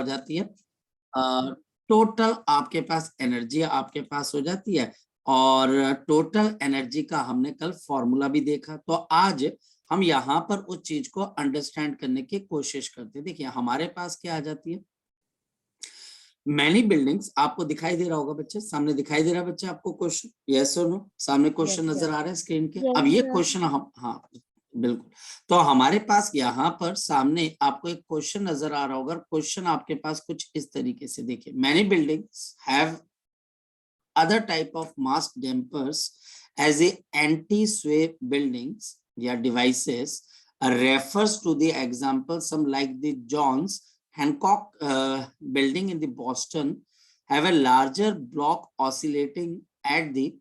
जाती है टोटल आपके पास एनर्जी आपके पास हो जाती है, और टोटल एनर्जी का हमने कल फॉर्मूला भी देखा। तो आज हम यहाँ पर उस चीज को अंडरस्टैंड करने की कोशिश करते हैं। देखिए हमारे पास क्या आ जाती है, मैनी बिल्डिंग्स। आपको दिखाई दे रहा होगा बच्चे, सामने दिखाई दे रहा है बच्चे आपको क्वेश्चन, यस और नो? सामने क्वेश्चन नजर आ रहा है स्क्रीन के? अब ये क्वेश्चन हम, हाँ बिल्कुल, तो हमारे पास यहाँ पर सामने आपको एक क्वेश्चन नजर आ रहा होगा। क्वेश्चन आपके पास कुछ इस तरीके से, देखिए many buildings have other type of mass dampers as a anti-sway buildings या devices refers to the example some like the Johns Hancock building in the Boston have a larger block oscillating at the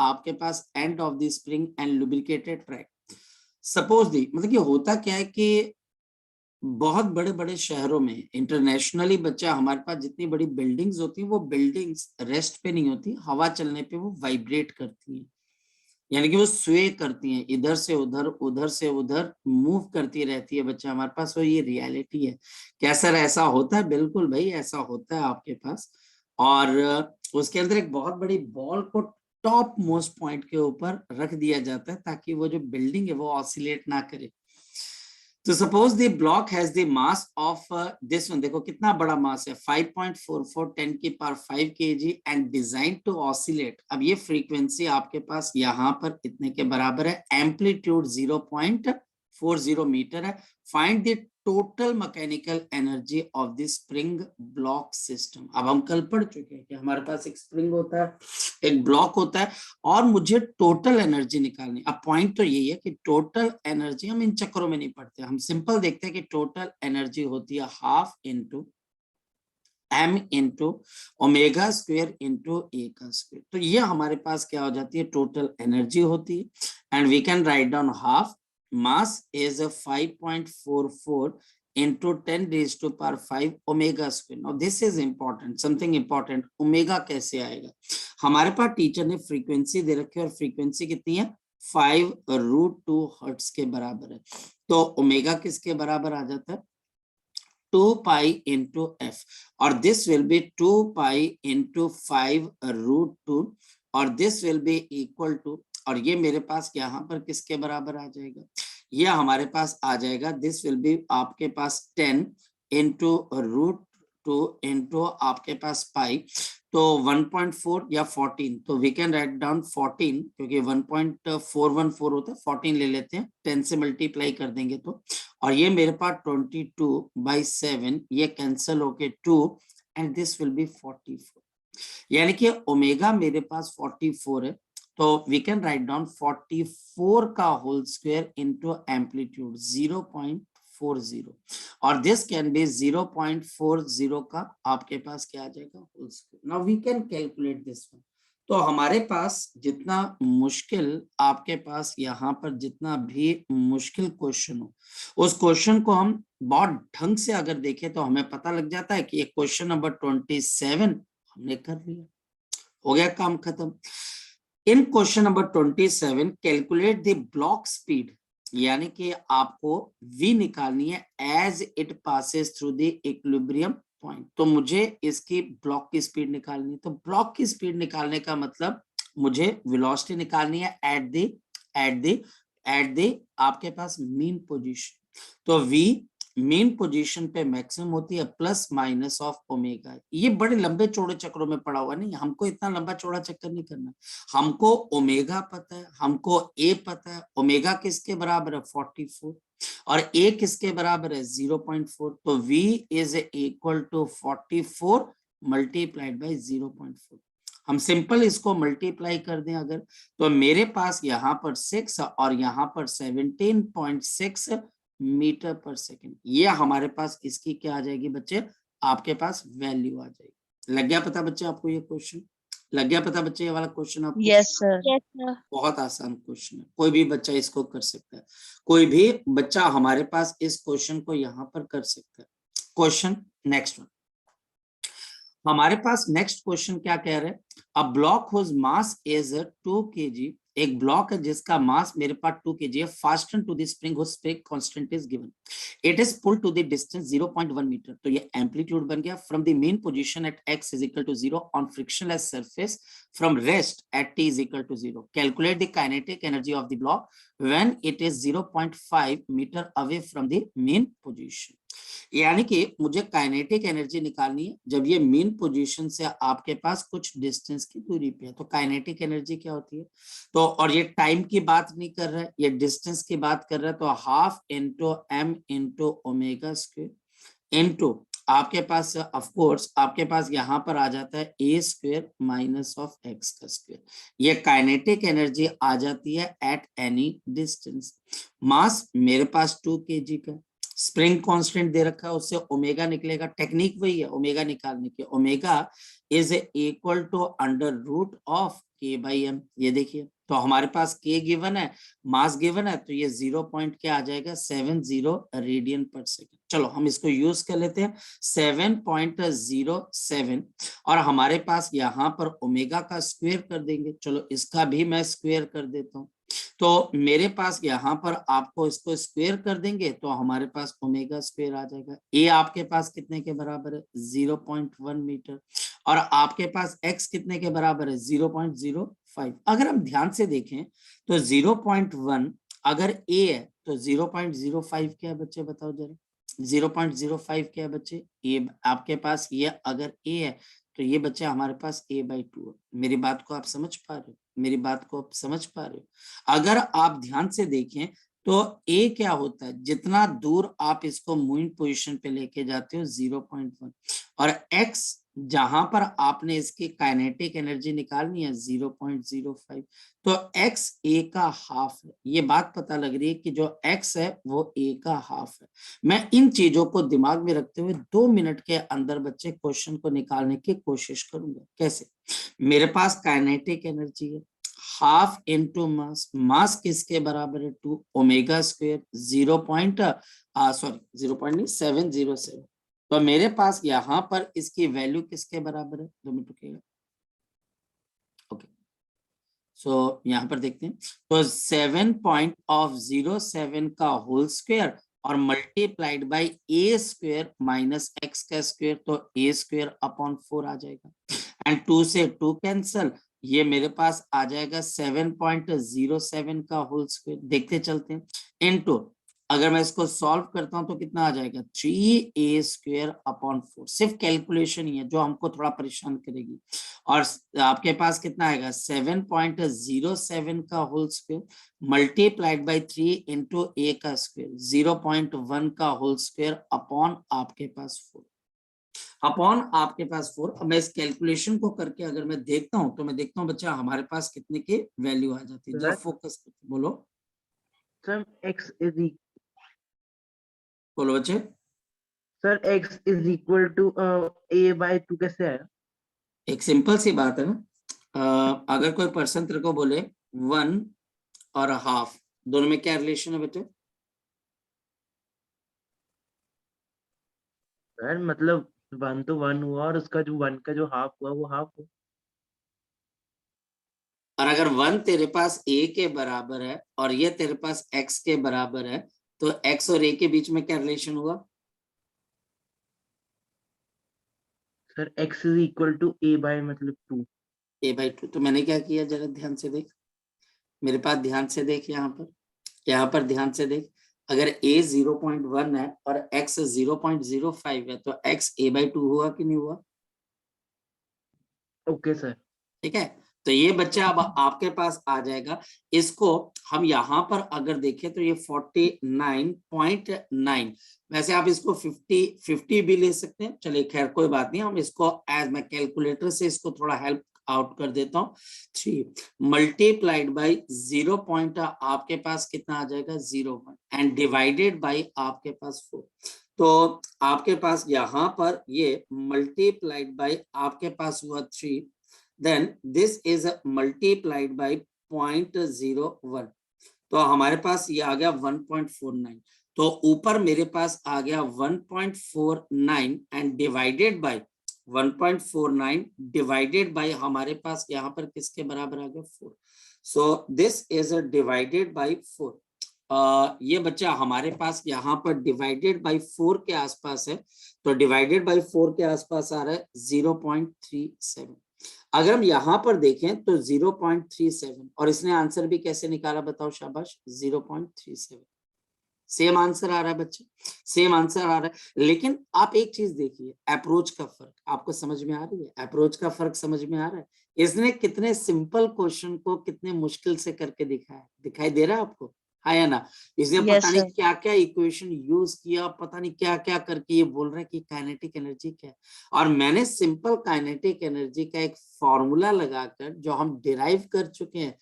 आपके पास end of the spring and lubricated track. Suppose the मतलब कि होता क्या है कि बहुत बड़े बड़े शहरों में इंटरनेशनली बच्चा हमारे पास जितनी बड़ी बिल्डिंग्स होती हैं वो बिल्डिंग्स रेस्ट पे नहीं होती, हवा चलने पे वो वाइब्रेट करती हैं, यानी कि वो स्वे करती हैं, इधर से उधर से उधर मूव करती रहती है बच्चा हमारे पास। और ये रियलिटी है। क्या सर ऐसा होता है? बिल्कुल भाई ऐसा होता है आपके पास। और उसके अंदर एक बहुत बड़ी बॉल को टॉप मोस्ट पॉइंट के ऊपर रख दिया जाता है ताकि वो जो बिल्डिंग है वो ऑसिलेट ना करे। तो suppose the block has the mass of this one, देखो कितना बड़ा मास है, 5.44 10 की power 5 kg and design to oscillate. अब ये फ्रीक्वेंसी आपके पास यहाँ पर इतने के बराबर है, एम्पलीट्यूड 0.40 मीटर है। Find the total mechanical energy of the spring block system. अब हम कल पढ़ चुके हैं कि हमारे पास एक स्प्रिंग होता है, एक ब्लॉक होता है, और मुझे टोटल एनर्जी निकालनी। अब पॉइंट तो यही है कि टोटल एनर्जी, हम इन चक्करों में नहीं पढ़ते, हम सिंपल देखते हैं कि टोटल एनर्जी होती है half into m into omega square into a का स्क्वेयर। तो ये हमारे पास क्या हो जाती है, टोटल एनर्जी होती है। And we can write down half mass is a 5.44 into 10 raised to power 5 omega square. Now this is important, something important. Omega कैसे आएगा? हमारे पास टीचर ने फ्रीक्वेंसी दे रखी है, और फ्रीक्वेंसी कितनी है? 5√2 हर्ट्ज के बराबर है। तो ओमेगा किसके बराबर आ जाता है? 2 pi into f, और this will be 2 pi into 5√2, और this will be equal to, और ये मेरे पास यहाँ पर किसके बराबर आ जाएगा? ये हमारे पास आ जाएगा, दिस विल बी आपके पास 10 इंटू √2 इंटू आपके पास पाई, तो 1.4 या 14, तो वी कैन राइट डाउन 14, क्योंकि 1.414 होता है, 14 ले लेते हैं, 10 से मल्टीप्लाई कर देंगे तो, और ये मेरे पास 22/7, ये कैंसल होके 2, एंड दिस विल बी 44, यानी कि ओमेगा मेरे पास 44 है। तो वी कैन राइट डाउन 44 का होल स्क्वायर इनटू एम्पलीट्यूड 0.40, और दिस कैन बी 0.40 का आपके पास क्या आ जाएगा, whole square. Now we can calculate this one. तो हमारे पास जितना मुश्किल आपके पास यहाँ पर जितना भी मुश्किल क्वेश्चन हो, उस क्वेश्चन को हम बहुत ढंग से अगर देखें तो हमें पता लग जाता है कि ये क्वेश्चन नंबर 27 हमने कर लिया, हो गया काम खत्म। In question number 27 calculate the block speed, यानी कि आपको v निकालनी है as it passes through the equilibrium point. तो मुझे इसकी ब्लॉक की स्पीड निकालनी है। तो ब्लॉक की स्पीड निकालने का मतलब मुझे वेलोसिटी निकालनी है एट द आपके पास मीन पोजीशन। तो v मीन पोजीशन पे मैक्सिमम होती है प्लस माइनस ऑफ ओमेगा। ये बड़े लंबे चौड़े चक्रों में पड़ा हुआ नहीं, हमको इतना लंबा चौड़ा चक्कर नहीं करना। हमको ओमेगा पता है, हमको ए पता है। ओमेगा किसके बराबर है? 44, और ए किसके बराबर है? 0.4। तो v is equal to 44 multiplied by 0.4। हम सिंपल इसको मल्टीप्लाई कर दें अगर, तो मेरे पास यहाँ पर 6 और यहाँ पर 17.6 मीटर पर सेकेंड। ये हमारे पास इसकी क्या आ जाएगी बच्चे? आपके पास वैल्यू आ जाएगी। लग गया पता बच्चे आपको ये क्वेश्चन? लग गया पता बच्चे ये वाला क्वेश्चन आपको? Yes sir. बहुत आसान क्वेश्चन है, कोई भी बच्चा इसको कर सकता है। कोई भी बच्चा हमारे पास इस क्वेश्चन को यहाँ पर कर सकता है। क्वेश्चन नेक्स्ट वन, हमारे पास नेक्स्ट क्वेश्चन क्या कह रहे हैं? A block whose mass is 2 kg एक ब्लॉक है जिसका मास मेरे पास 2 kg है, fasten to the spring whose spring constant is given, it is pulled to the distance 0.1 metre. तो ये एम्पलीट्यूड बन गया from the mean position at x is equal to 0 on frictionless surface from rest at t is equal to 0, calculate the kinetic energy of the block when it is 0.5 metre away from the mean position. यानी कि मुझे kinetic energy निकालनी है जब ये main position से आपके पास कुछ डिस्टेंस की दूरी पे है। तो काइनेटिक एनर्जी क्या होती है, तो और ये टाइम की बात नहीं कर रहा है, ये डिस्टेंस की बात कर रहा है। तो half into m into omega square into आपके पास ऑफ कोर्स आपके पास यहाँ पर आ जाता है a square minus of x का स्क्वायर। ये काइनेटिक एनर्जी आ जाती है एट एनी डिस्टेंस। मास मेरे पास 2 kg का, स्प्रिंग कांस्टेंट दे रखा है, उससे ओमेगा निकलेगा। टेक्निक वही है ओमेगा निकालने की, omega is equal to under root of k by m। ये देखिए तो हमारे पास k गिवन है, मास गिवन है, तो ये 0 पॉइंट क्या आ जाएगा 70 रेडियन पर सेकेंड। चलो हम इसको यूज कर लेते हैं 7.07 और हमारे पास यहाँ पर ओमेगा का स्क्वायर कर देंगे। चलो इसका भी मैं स्क्वायर कर देता हूँ, तो मेरे पास यहाँ पर आपको इसको स्क्वायर कर देंगे तो हमारे पास ओमेगा स्क्वायर आ जाएगा। ए आपके पास कितने के बराबर है 0.1 मीटर और आपके पास x कितने के बराबर है 0.05। अगर हम ध्यान से देखें तो 0.1 अगर a है तो 0.05 क्या है बच्चे बताओ जरा, 0.05 क्या है बच्चे, ये आपके पास ये अगर a है तो ये बच्चे हमारे पास a/2 है। मेरी बात को आप समझ पा रहे हो, मेरी बात को आप समझ पा रहे हो। अगर आप ध्यान से देखें तो a क्या होता है, जितना दूर आप इसको मूविंग पोजीशन पे लेके जाते हो 0.1 और x जहां पर आपने इसकी काइनेटिक एनर्जी निकालनी है 0.05, तो x a का हाफ है। ये बात पता लग रही है कि जो x है वो a का हाफ है। मैं इन चीजों को दिमाग में रखते हुए 2 मिनट के अंदर बच्चे क्वेश्चन को निकालने की कोशिश करूंगा। कैसे, मेरे पास काइनेटिक एनर्जी है हाफ इंटू मास, मास किसके बराबर है 2 ओमेगा स्क्वायर 0.707। तो मेरे पास यहाँ पर इसकी वैल्यू किसके बराबर है, 2 मिनट रुकिएगा। ओके सो यहाँ पर देखते हैं तो 7.07 का होल स्क्वायर और multiplied by a square minus x का स्क्वायर, तो a स्क्वायर अपॉन 4 आ जाएगा एंड 2 से 2 कैंसल, ये मेरे पास आ जाएगा 7.07 का होल स्क्वायर। देखते चलते हैं इनटू, अगर मैं इसको सॉल्व करता हूं तो कितना आ जाएगा 3a स्क्वायर अपॉन 4। सिर्फ कैलकुलेशन ही है जो हमको थोड़ा परेशान करेगी। और आपके पास कितना आएगा 7.07 का whole square multiplied by 3 into a का स्क्वायर 0.1 का होल स्क्वायर अपॉन आपके पास 4 अपॉन आपके पास 4। अब मैं इस कैलकुलेशन को करके अगर मैं देखता हूं तो मैं देखता हूं बच्चा हमारे पास कितने की वैल्यू आ जाती है। जरा फोकस करके बोलो, सर x इज बोलो बच्चे। Sir x is equal to a/2 कैसे आया? एक सिंपल सी बात है ना, अगर कोई पर्सन तेरे को बोले 1 और हाफ, दोनों में क्या रिलेशन है बेटे? सर मतलब 1 तो 1 हुआ और उसका जो 1 का जो हाफ हुआ वो हाफ हुआ। और अगर 1 तेरे पास a के बराबर है और ये तेरे पास x के बराबर है तो x और a के बीच में क्या रिलेशन हुआ? Sir x is equal to a by मतलब 2। a/2। तो मैंने क्या किया जरा ध्यान से देख, मेरे पास ध्यान से देख, यहाँ पर ध्यान से देख। अगर a 0.1 है और x 0.05 है तो x a/2 हुआ कि नहीं हुआ? Okay sir. ठीक है, तो ये बच्चा अब आपके पास आ जाएगा। इसको हम यहाँ पर अगर देखें तो ये 49.9, वैसे आप इसको 50 भी ले सकते हैं। चलिए खैर कोई बात नहीं, हम इसको एज मैं कैलकुलेटर से इसको थोड़ा हेल्प आउट कर देता हूँ। 3 मल्टीप्लाइड बाई 0 पॉइंट आपके पास कितना आ जाएगा 0.1 एंड डिवाइडेड बाई आपके पास 4। तो आपके पास यहाँ पर ये मल्टीप्लाइड बाई आपके पास हुआ 3, then this is multiplied by 0.01, तो हमारे पास ये आ गया 1.49। तो ऊपर मेरे पास आ गया 1.49 and divided by 1.49 divided by हमारे पास यहाँ पर किसके बराबर आ गया 4। सो दिस इज डिवाइडेड बाई 4। ये बच्चा हमारे पास यहाँ पर डिवाइडेड बाई 4 के आसपास है, तो डिवाइडेड बाई 4 के आसपास आ रहा है 0.37। अगर हम यहाँ पर देखें तो 0.37, और इसने आंसर भी कैसे निकाला बताओ, शाबाश, 0.37। सेम आंसर आ रहा है बच्चे, सेम आंसर आ रहा है। लेकिन आप एक चीज देखिए, अप्रोच का फर्क आपको समझ में आ रही है? अप्रोच का फर्क समझ में आ रहा है? इसने कितने सिंपल क्वेश्चन को कितने मुश्किल से करके दिखाया, दिखाई दे रहा है आपको, है या ना? इसने यस पता नहीं सर। क्या क्या इक्वेशन यूज किया, पता नहीं क्या क्या करके ये बोल रहा है कि काइनेटिक एनर्जी क्या है। और मैंने सिंपल काइनेटिक एनर्जी का एक फॉर्मूला लगाकर जो हम डिराइव कर चुके हैं,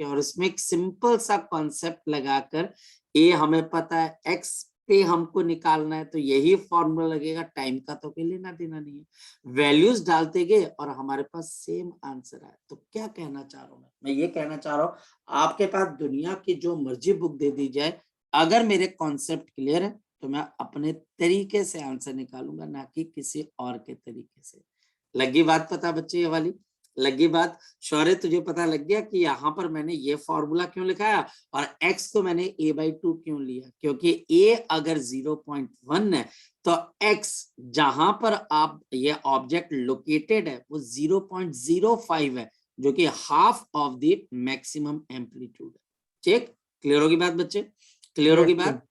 और इसमें एक सिंपल सा कॉन्सेप्ट लगाकर, ये हमें पता है एक्स पे हमको निकालना है, तो यही फॉर्मूला लगेगा, टाइम का तो कोई लेना देना नहीं है, वैल्यूज डालते गए और हमारे पास सेम आंसर आया। तो क्या कहना चाह रहा हूँ मैं ये कहना चाह रहा हूँ, आपके पास दुनिया की जो मर्जी बुक दे दी जाए, अगर मेरे कॉन्सेप्ट क्लियर है तो मैं अपने तरीके से आंसर निकालूंगा, ना कि किसी और के तरीके से। लगी बात पता बच्चे, ये वाली लगी बात? शौर्य तुझे पता लग गया कि यहाँ पर मैंने ये फॉर्मूला क्यों लिखाया और x को मैंने a/2 क्यों लिया? क्योंकि a अगर 0.1 है तो x जहां पर आप ये ऑब्जेक्ट लोकेटेड है वो 0.05 है, जो कि half of the maximum amplitude है। ठीक, क्लियर होगी बात बच्चे? क्लियर होगी बात?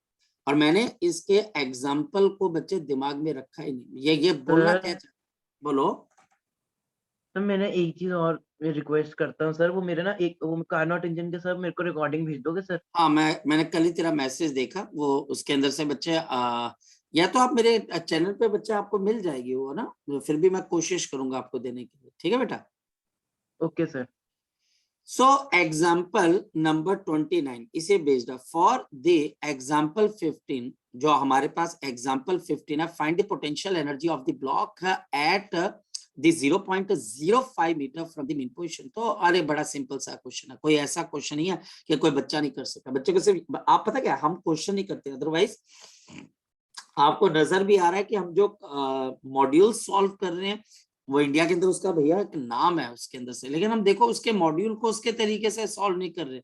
और मैंने इसके एग्जाम्पल को बच्चे दिमाग में रखा ही नहीं। ये बोलना क्या चाहते, बोलो। सर मैंने एक चीज और रिक्वेस्ट करता हूँ सर, वो मेरे ना एक वो कार नॉट इंजन के सर मेरे को रिकॉर्डिंग भेज दोगे सर? हाँ, मैंने कल ही तेरा मैसेज देखा, वो उसके अंदर से बच्चे या तो आप मेरे चैनल पे बच्चे आपको मिल जाएगी वो ना, फिर भी मैं कोशिश करूंगा आपको देने की, ठीक है बेटा? Okay sir. So example number 29 इसे बेस्ड फॉर द एग्जाम्पल 15, जो हमारे पास एग्जाम्पल 15 है, find the potential energy of the block at the 0.05 metre from the mean position. तो अरे बड़ा सिंपल सा क्वेश्चन है, कोई ऐसा क्वेश्चन नहीं है कि कोई बच्चा नहीं कर सकता। बच्चे को सिर्फ आप पता क्या, हम क्वेश्चन नहीं करते, अदरवाइज आपको नजर भी आ रहा है कि हम जो मॉड्यूल सॉल्व कर रहे हैं वो इंडिया के अंदर उसका भैया एक नाम है उसके अंदर से, लेकिन हम देखो उसके मॉड्यूल को उसके तरीके से सॉल्व नहीं कर रहे।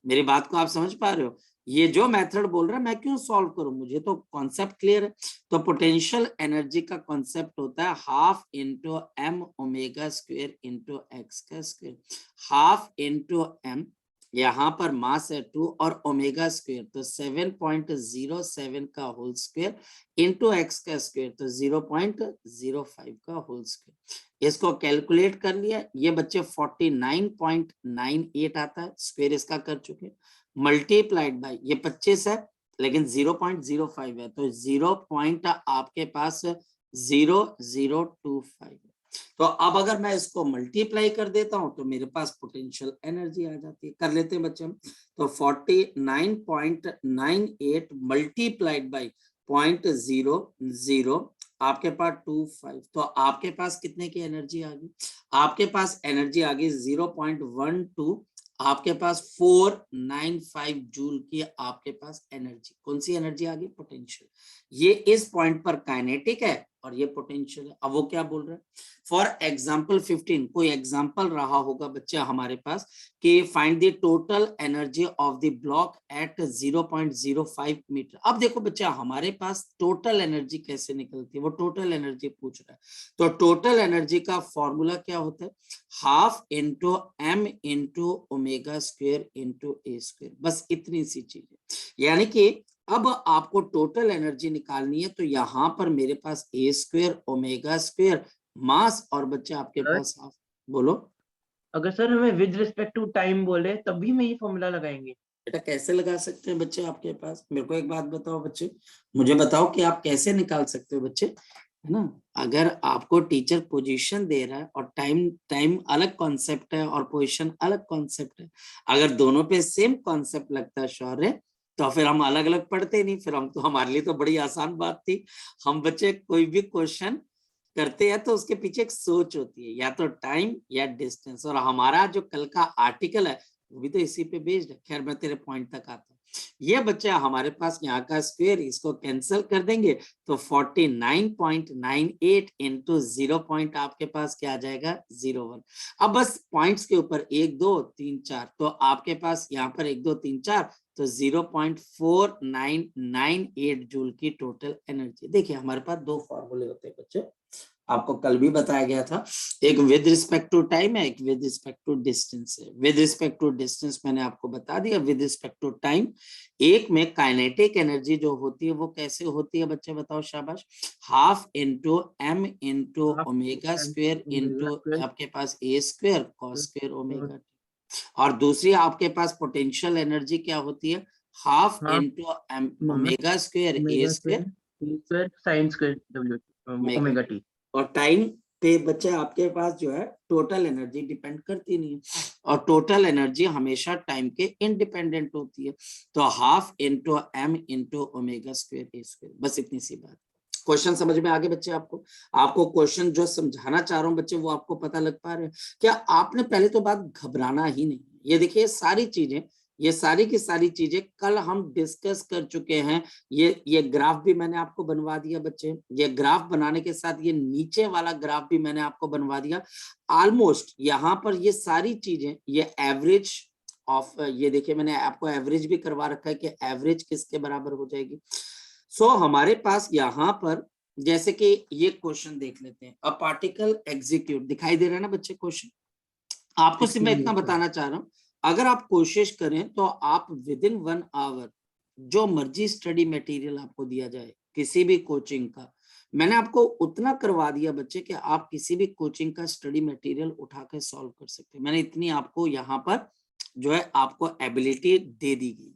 मेरी बात को आप समझ पा रहे हो? ये जो मेथड बोल रहा है मैं क्यों सॉल्व करूं, मुझे तो कॉन्सेप्ट क्लियर है। तो पोटेंशियल एनर्जी का कॉन्सेप्ट होता है half into m omega square into x का स्क्वायर। हाफ इंटू एम, यहाँ पर मास है 2 और ओमेगा स्क्वायर तो 7.07 का होल स्क्वायर इंटू एक्स का स्क्वायर तो 0.05 का होल स्क्वायर। इसको कैलकुलेट कर लिया, ये बच्चे 49.98 आता है, स्क्वायर इसका कर चुके, मल्टीप्लाइड बाय ये 25 है लेकिन 0.05 है, तो 0 पॉइंट आपके पास 0025 है। तो अब अगर मैं इसको मल्टीप्लाई कर देता हूं तो मेरे पास पोटेंशियल एनर्जी आ जाती है। कर लेते हैं बच्चे हम, तो 49.98 मल्टीप्लाइड बाई 0.00 आपके पास 25, तो आपके पास कितने की एनर्जी आ गई? आपके पास एनर्जी आ गई 0.12, आपके पास 495 जूल की आपके पास एनर्जी। कौन सी एनर्जी आ गई? पोटेंशियल। ये इस पॉइंट पर काइनेटिक है और ये पोटेंशियल है। अब वो क्या बोल रहे हैं, फॉर एग्जाम्पल 15, कोई एग्जाम्पल रहा होगा बच्चे हमारे पास कि find the total energy of the block at 0.05 metre. अब देखो बच्चे हमारे पास टोटल एनर्जी कैसे निकलती है, वो टोटल एनर्जी पूछ रहा है। तो टोटल एनर्जी का फॉर्मूला क्या होता है, half into m into omega square into a square, बस इतनी सी चीज है। यानी कि अब आपको टोटल एनर्जी निकालनी है, तो यहाँ पर मेरे पास ए स्क्वायर ओमेगा स्क्वायर मास और बच्चे आपके पास हाफ। बोलो अगर सर हमें विद रिस्पेक्ट टू टाइम बोले तब भी हम यही फॉर्मूला लगाएंगे? बेटा कैसे लगा सकते हैं बच्चे आपके पास? मेरे को एक बात बताओ बच्चे, मुझे बताओ कि आप कैसे निकाल सकते हो बच्चे, है ना? अगर आपको टीचर पोजीशन दे रहा है और टाइम अलग कॉन्सेप्ट है और पोजीशन अलग कॉन्सेप्ट है, अगर दोनों पे सेम कॉन्सेप्ट लगता है शौर्य, तो फिर हम अलग अलग पढ़ते नहीं, फिर हम तो, हमारे लिए तो बड़ी आसान बात थी। हम बच्चे कोई भी क्वेश्चन करते हैं तो उसके पीछे एक सोच होती है, या तो टाइम या डिस्टेंस, और हमारा जो कल का आर्टिकल है वो भी तो इसी पे बेस्ड है। खैर मैं तेरे पॉइंट तक आता हूँ। ये बच्चा हमारे पास यहाँ का स्क्वायर, इसको कैंसिल कर देंगे तो 49.98 इंटू 0 पॉइंट आपके पास क्या आ जाएगा 01। अब बस पॉइंट्स के ऊपर 1 2 3 4, तो आपके पास यहाँ पर 1 2 3 4, तो 0.4998 जूल की टोटल एनर्जी। देखिए हमारे पास दो फॉर्मूले होते हैं बच्चे, आपको कल भी बताया गया था, एक विद रिस्पेक्ट टू टाइम है, एक विद रिस्पेक्ट टू डिस्टेंस है। विद रिस्पेक्ट टू डिस्टेंस मैंने आपको बता दिया, विद रिस्पेक्ट टू टाइम एक में काइनेटिक एनर्जी जो होती है वो कैसे होती है बच्चे बताओ शाबाश, half into m into omega square into आपके पास a square cos square omega. और दूसरी आपके पास पोटेंशियल एनर्जी क्या होती है, half into m omega square a square sine square डब्ल्यू ओमेगा टी। और टाइम पे बच्चे आपके पास जो है टोटल एनर्जी डिपेंड करती नहीं है, और टोटल एनर्जी हमेशा टाइम के इंडिपेंडेंट होती है। तो half into m into omega square a square, बस इतनी सी बात। क्वेश्चन समझ में आगे बच्चे? आपको क्वेश्चन जो समझाना चाह रहा हूँ बच्चे वो आपको पता लग पा रहे हैं क्या? आपने पहले तो बात घबराना ही नहीं। ये देखिए सारी चीजें, ये सारी की सारी चीजें कल हम डिस्कस कर चुके हैं। ये ग्राफ भी मैंने आपको बनवा दिया बच्चे, ये ग्राफ बनाने के साथ ये नीचे वाला ग्राफ भी मैंने आपको बनवा दिया। ऑलमोस्ट यहाँ पर ये सारी चीजें, ये एवरेज ऑफ, ये देखिए मैंने आपको एवरेज भी करवा रखा है कि एवरेज किसके बराबर हो जाएगी। सो हमारे पास यहाँ पर जैसे कि ये क्वेश्चन देख लेते हैं, अ पार्टिकल एग्जीक्यूट, दिखाई दे रहा है ना बच्चे क्वेश्चन? आपको सिर्फ मैं इतना बताना चाह रहा हूँ, अगर आप कोशिश करें तो आप विद इन 1 आवर जो मर्जी स्टडी मटेरियल आपको दिया जाए किसी भी कोचिंग का, मैंने आपको उतना करवा दिया बच्चे कि आप किसी भी कोचिंग का स्टडी मटेरियल उठा के सॉल्व कर सकते हैं। मैंने इतनी आपको यहाँ पर जो है आपको एबिलिटी दे दी गई।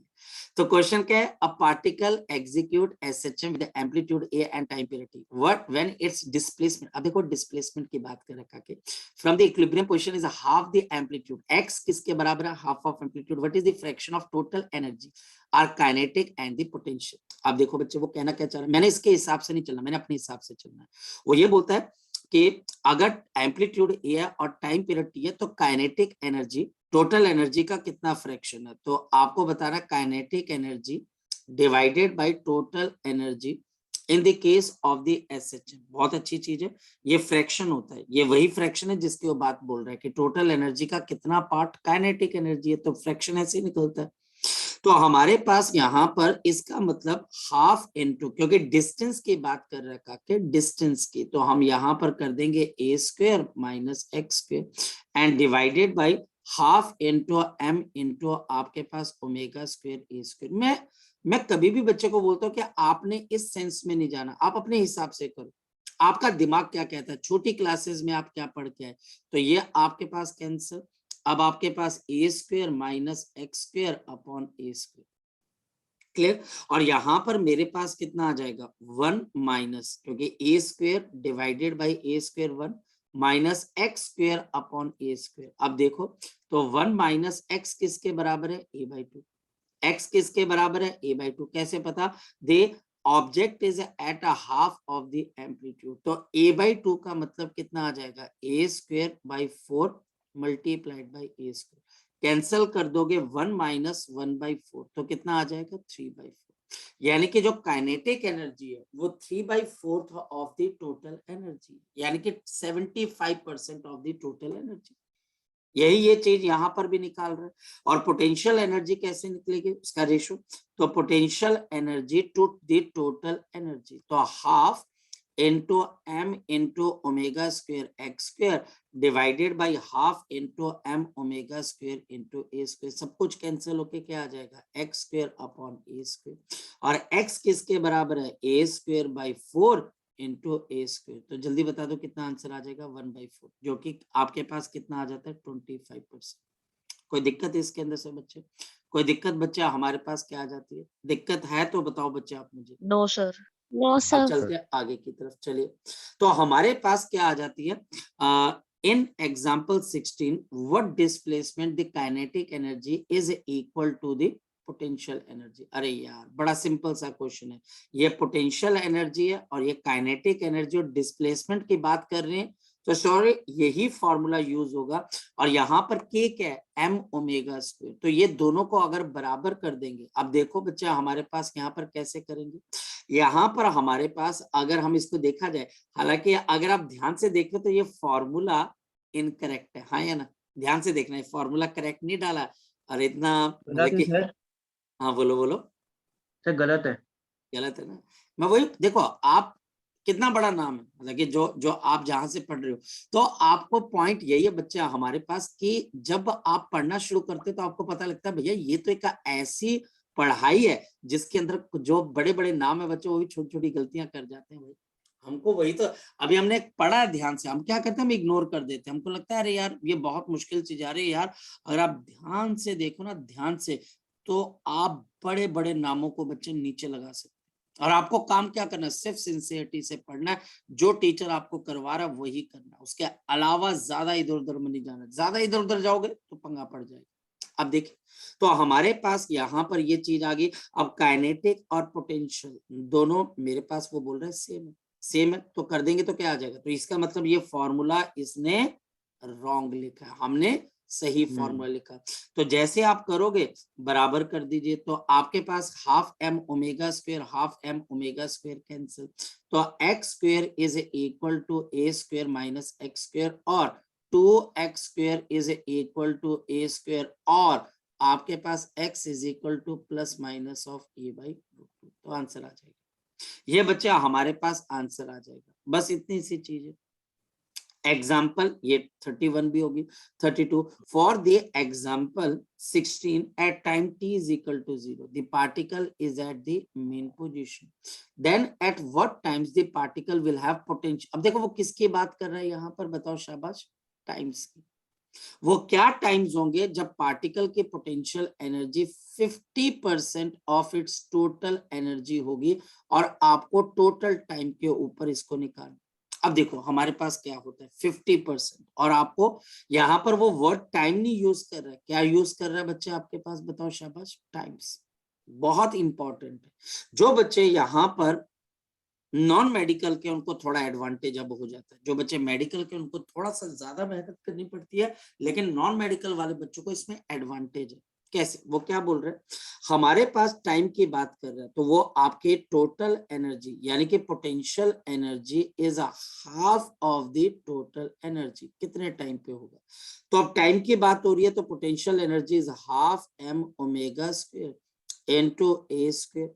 तो क्वेश्चन क्या है, a particle execute SHM with amplitude A and time period T, what when its displacement. अब देखो डिस्प्लेसमेंट की बात कर रखा के, from the equilibrium position is half the amplitude, x किसके बराबर है, half of amplitude, what is the fraction of total energy are kinetic and the potential. अब देखो बच्चे वो कहना क्या चाह रहा है, मैंने इसके हिसाब से नहीं चलना, मैंने अपने हिसाब से चलना है। वो ये बोलता है कि अगर एम्पलीट्यूड ए है और टाइम पीरियड टी है तो काइनेटिक एनर्जी टोटल एनर्जी का कितना फ्रैक्शन है, तो आपको बताना kinetic energy divided by total energy in the case of the SHM. बहुत अच्छी चीज है, ये फ्रैक्शन होता है, ये वही फ्रैक्शन है जिसकी वो बात बोल रहा है कि टोटल एनर्जी का कितना पार्ट काइनेटिक एनर्जी है, तो फ्रैक्शन ऐसे ही निकलता है। तो हमारे पास यहाँ पर इसका मतलब हाफ इनटू, क्योंकि डिस्टेंस की बात कर रखा के डिस्टेंस की, तो हम यहाँ पर कर देंगे a square minus x square and divided by half into m into आपके पास ओमेगा स्क्वायर ए स्क्वायर। मैं कभी भी बच्चे को बोलता हूँ कि आपने इस सेंस में नहीं जाना, आप अपने हिसाब से करो, आपका दिमाग क्या कहता है, छोटी क्लासेस में आप क्या पढ़ के आए। तो ये आपके पास कैंसर, अब आपके पास a square minus x square upon a square, clear. और यहां पर मेरे पास कितना आ जाएगा 1 माइनस, क्योंकि a square divided by a square 1 minus x square upon a square. अब देखो तो 1 माइनस एक्स किसके बराबर है, ए बाई 2। एक्स किसके बराबर है, ए बाई 2। कैसे पता, the object is at a half of the amplitude, तो ए बाई 2 का मतलब कितना आ जाएगा, a square by 4 multiplied by a square. Cancel कर दोगे 1 माइनस 1/4, तो कितना आ जाएगा 3/4। यानी कि जो काइनेटिक एनर्जी है वो 3/4 ऑफ द टोटल एनर्जी, यानी कि 75% ऑफ द टोटल एनर्जी। यही ये चीज यहाँ पर भी निकाल रहे हैं। और पोटेंशियल एनर्जी कैसे निकलेगी, उसका रेशो, तो potential energy to the total energy, तो half into m into omega square x square divided by half into m omega square into a square. सब कुछ कैंसिल होके क्या आ जाएगा, x square upon a square. और x किसके बराबर है, a square by 4 into a square. तो जल्दी बता दो कितना आंसर आ जाएगा 1/4, जो कि आपके पास कितना आ जाता है 25%। कोई दिक्कत है इसके अंदर से बच्चे, कोई दिक्कत बच्चे हमारे पास क्या आ जाती है, दिक्कत है तो बताओ बच्चे आप मुझे। No sir. नो अब सर। चलते हैं आगे की तरफ, चलिए। तो हमारे पास क्या आ जाती है, in example 16 what displacement the kinetic energy is equal to the potential energy. अरे यार बड़ा सिंपल सा क्वेश्चन है, ये पोटेंशियल एनर्जी है और ये काइनेटिक एनर्जी और डिस्प्लेसमेंट की बात कर रहे हैं, तो सॉरी यही फॉर्मूला यूज होगा। और यहाँ पर के क्या है, एम ओमेगा स्क्वायर। तो ये दोनों को अगर बराबर कर देंगे, अब देखो बच्चा हमारे पास यहाँ पर कैसे करेंगे। यहाँ पर हमारे पास अगर हम इसको देखा जाए, हालांकि अगर आप ध्यान से देखें तो ये फॉर्मूला इनकरेक्ट है, हाँ या ना, ध्यान से देखना है, फॉर्मूला करेक्ट नहीं डाला। और इतना गलत मतलब है कि सर। हाँ बोलो बोलो। सर गलत है। गलत है ना। मैं वही देखो, आप कितना बड़ा नाम है, मतलब कि जो जो आप जहां से पढ़ रहे हो, तो आपको पॉइंट यही है बच्चा हमारे पास कि जब आप पढ़ना शुरू करते हो तो आपको पता लगता है भैया ये तो एक ऐसी पढ़ाई है जिसके अंदर जो बड़े बड़े नाम है बच्चों, वो भी छोटी छोटी गलतियां कर जाते हैं भाई। हमको वही तो अभी हमने पढ़ा है ध्यान से, हम क्या करते हैं, हम इग्नोर कर देते हैं। हमको लगता है अरे यार ये बहुत मुश्किल चीज आ रही है यार। अगर आप ध्यान से देखो ना, ध्यान से, तो आप बड़े बड़े नामों को बच्चे नीचे लगा सकते हैं। और आपको काम क्या करना है, सिर्फ सिंसियरिटी से पढ़ना है, जो टीचर आपको करवा रहा है वही करना है, उसके अलावा ज्यादा इधर उधर में नहीं जाना। ज्यादा इधर उधर जाओगे तो पंगा पड़ जाएगा। अब देखिए, तो हमारे पास यहाँ पर ये चीज आ गई। अब काइनेटिक और पोटेंशियल दोनों मेरे पास वो बोल रहे हैं सेम है, सेम है, तो कर देंगे तो क्या आ जाएगा। तो इसका मतलब ये फॉर्मूला इसने रॉन्ग लिखा है, हमने सही फॉर्मूला लिखा। तो जैसे आप करोगे बराबर कर दीजिए, तो आपके पास half m omega square cancel. तो x square is equal to a square minus x square, और 2x square is equal to a square, और आपके पास x is equal to plus minus of a by root two. तो answer आ जाएगा ये बच्चा, हमारे पास आंसर आ जाएगा। बस इतनी सी चीज है। एग्जाम्पल ये 31 भी होगी, 32 for the example 16 at time t is equal to 0 the particle is at the mean position, then at what times the particle will have potential। अब देखो वो किसकी बात कर रहा है यहाँ पर, बताओ शाबाश, टाइम्स की। वो क्या टाइम्स होंगे जब पार्टिकल की potential energy 50% of its total energy होगी, और आपको टोटल टाइम के ऊपर इसको निकालना। अब देखो हमारे पास क्या होता है 50%, और आपको यहाँ पर वो वर्ड टाइम नहीं यूज कर रहा है, क्या यूज कर रहा है बच्चे आपके पास, बताओ शाबाश, टाइम्स। बहुत इंपॉर्टेंट है। जो बच्चे यहाँ पर नॉन मेडिकल के उनको थोड़ा एडवांटेज अब हो जाता है, जो बच्चे मेडिकल के उनको थोड़ा सा ज्यादा मेहनत करनी पड़ती है, लेकिन नॉन मेडिकल वाले बच्चों को इसमें एडवांटेज है। कैसे, वो क्या बोल रहे हैं, हमारे पास टाइम की बात कर रहे हैं, तो वो आपके टोटल एनर्जी यानी कि potential energy is a half of the total energy, कितने टाइम पे होगा। तो अब टाइम की बात हो रही है, तो potential energy is half m omega square into a square,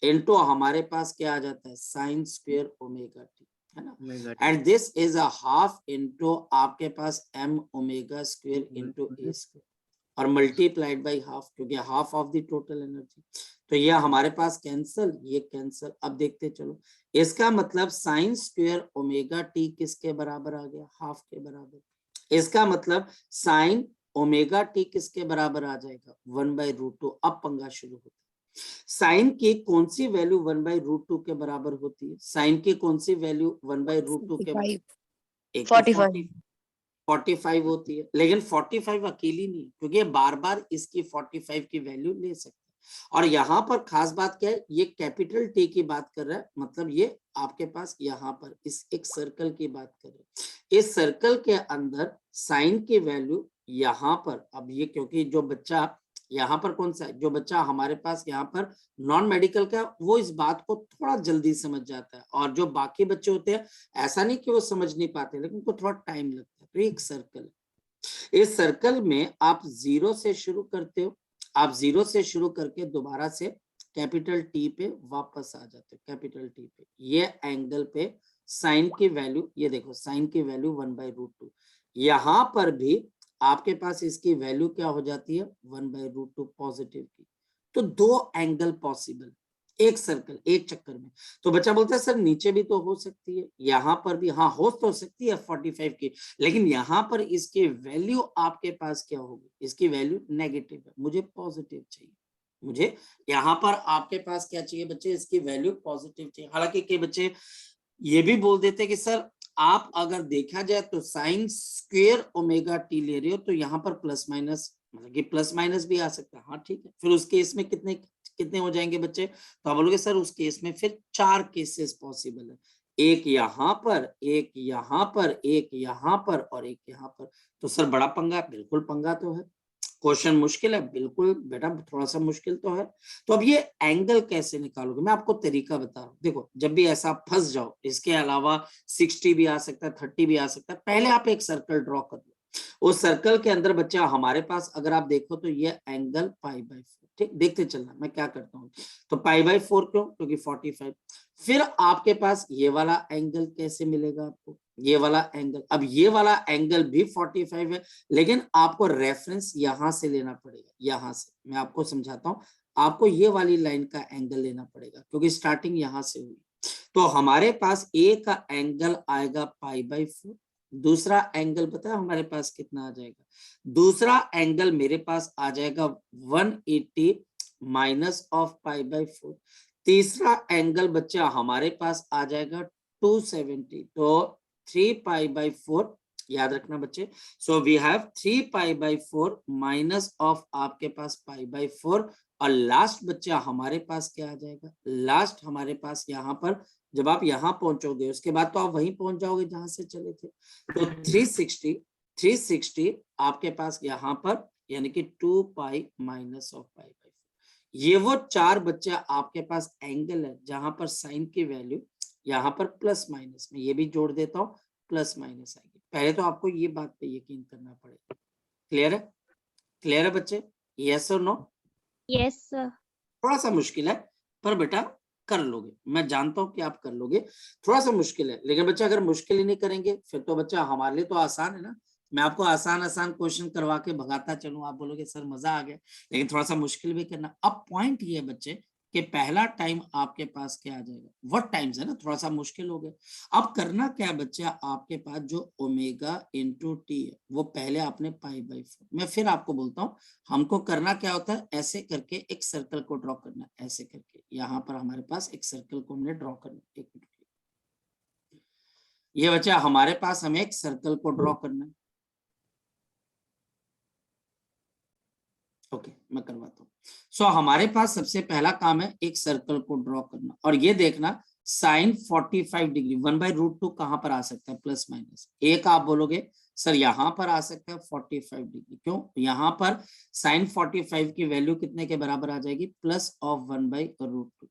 into हमारे पास क्या आ जाता है साइन स्क्वायर ओमेगा टी, है ना। And this is a half into आपके पास M omega square into a square, और मल्टीप्लाइड बाय हाफ, क्योंकि half of the total energy. तो ये हमारे पास कैंसल, ये कैंसल। अब देखते चलो, इसका मतलब साइन स्क्वायर ओमेगा टी किसके बराबर आ गया, हाफ के बराबर। इसका मतलब साइन ओमेगा टी किसके बराबर आ जाएगा, 1/√2। अब पंगा शुरू होता है। साइन की कौन सी वैल्यू 1/√2 के बराबर होती है, साइन की कौन सी वैल्यू 1/√2 के बराबर, एक तो 45 होती है, लेकिन 45 अकेली नहीं, क्योंकि ये बार बार इसकी 45 की वैल्यू ले सकते हैं। और यहाँ पर खास बात क्या है, ये कैपिटल टी की बात कर रहा है, मतलब ये आपके पास यहाँ पर इस एक सर्कल की बात कर रहे हैं। इस सर्कल के अंदर साइन की वैल्यू यहाँ पर, अब ये क्योंकि जो बच्चा यहाँ पर कौन सा है, जो बच्चा हमारे पास यहाँ पर नॉन मेडिकल का, वो इस बात को थोड़ा जल्दी समझ जाता है, और जो बाकी बच्चे होते हैं ऐसा नहीं कि वो समझ नहीं पाते, लेकिन उनको थोड़ा टाइम लगता है। तो एक सर्कल, इस सर्कल में आप जीरो से शुरू करते हो, आप जीरो से शुरू करके दोबारा से कैपिटल टी पे वापस आ जाते हो, कैपिटल टी पे, ये एंगल पे साइन की वैल्यू, ये देखो साइन की वैल्यू 1/√2, यहाँ पर भी आपके पास इसकी वैल्यू क्या हो जाती है 1/√2 पॉजिटिव की। तो दो एंगल पॉसिबल एक सर्कल एक चक्कर में। तो बच्चा बोलता है सर नीचे भी तो हो सकती है, यहाँ पर भी हाँ हो तो सकती है 45 की, लेकिन यहाँ पर इसकी वैल्यू आपके पास क्या होगी, इसकी वैल्यू नेगेटिव है, मुझे पॉजिटिव चाहिए। मुझे यहाँ पर आपके पास क्या चाहिए बच्चे, इसकी वैल्यू पॉजिटिव चाहिए। हालांकि कई बच्चे ये भी बोल देते कि सर आप अगर देखा जाए तो साइन स्क्वायर ओमेगा टी ले रहे हो, तो यहाँ पर प्लस माइनस, मतलब कि प्लस माइनस भी आ सकता है। हाँ ठीक है, फिर उस केस में कितने कितने हो जाएंगे बच्चे, तो आप बोलोगे सर उस केस में फिर 4 केसेस पॉसिबल है। एक यहाँ पर, एक यहाँ पर, एक यहाँ पर और एक यहाँ पर। तो सर बड़ा पंगा है, बिल्कुल पंगा तो है। क्वेश्चन मुश्किल है, बिल्कुल बेटा थोड़ा सा मुश्किल तो है। तो अब ये एंगल कैसे निकालोगे, मैं आपको तरीका बता रहा हूँ। देखो जब भी ऐसा फंस जाओ, इसके अलावा 60 भी आ सकता है, 30 भी आ सकता है, पहले आप एक सर्कल ड्रॉ कर लो। उस सर्कल के अंदर बच्चा हमारे पास अगर आप देखो तो ये एंगल π/4, ठीक, देखते चलना मैं क्या करता हूँ। तो π/4 क्यों, क्योंकि 45। फिर आपके पास ये वाला एंगल कैसे मिलेगा आपको, ये वाला एंगल, अब ये वाला एंगल भी 45 है, लेकिन आपको रेफरेंस यहां से लेना पड़ेगा, यहां से मैं आपको समझाता हूं। आपको ये वाली लाइन का एंगल लेना पड़ेगा क्योंकि स्टार्टिंग यहां से हुई। तो हमारे पास ए का एंगल आएगा π/4। दूसरा एंगल पता है हमारे पास कितना आ जाएगा, दूसरा एंगल मेरे पास आ जाएगा 180 माइनस ऑफ π/4। तीसरा एंगल बच्चा हमारे पास आ जाएगा 270। तो 3π/4 याद रखना बच्चे। So we have 3π/4 minus of आपके पास π/4। और लास्ट बच्चा हमारे पास क्या आ जाएगा, लास्ट हमारे पास यहाँ पर जब आप यहाँ पहुंचोगे उसके बाद तो आप वहीं पहुंच जाओगे जहां से चले थे। तो 360 आपके पास यहाँ पर यानी कि 2π माइनस ऑफ π/4। ये वो चार बच्चा आपके पास एंगल है जहां पर साइन की वैल्यू यहाँ पर प्लस माइनस में, ये भी जोड़ देता हूँ, प्लस माइनस आएगी। पहले तो आपको ये बात पे यकीन करना पड़ेगा। क्लियर है, क्लियर है बच्चे, यस और नो? Yes sir. थोड़ा सा मुश्किल है पर बेटा कर लोगे, मैं जानता हूं कि आप कर लोगे। थोड़ा सा मुश्किल है लेकिन बच्चा अगर मुश्किल ही नहीं करेंगे फिर तो बच्चा हमारे लिए तो आसान है ना। मैं आपको आसान आसान क्वेश्चन करवा के भगाता चलूं, आप बोलोगे सर मजा आ गया, लेकिन थोड़ा सा मुश्किल भी करना। अब पॉइंट ये है बच्चे कि पहला टाइम आपके पास क्या आ जाएगा, व्हाट टाइम्स है ना, थोड़ा सा मुश्किल हो गया। अब करना क्या है बच्चा, आपके पास जो ओमेगा इंटू टी है वो पहले आपने π/4, मैं फिर आपको बोलता हूँ हमको करना क्या होता है, ऐसे करके एक सर्कल को ड्रॉ करना, ऐसे करके यहाँ पर हमारे पास एक सर्कल को हमने ड्रॉ करना। एक मिनट, ये बच्चा हमारे पास हमें एक सर्कल को ड्रॉ करना है। ओके मैं करवाता हूँ। सो हमारे पास सबसे पहला काम है एक सर्कल को ड्रॉ करना, और ये देखना साइन 45 डिग्री 1/√2 कहां पर आ सकता है, प्लस माइनस। एक आप बोलोगे सर यहाँ पर आ सकता है 45 डिग्री, क्यों, यहाँ पर साइन 45 की वैल्यू कितने के बराबर आ जाएगी, प्लस ऑफ 1/√2।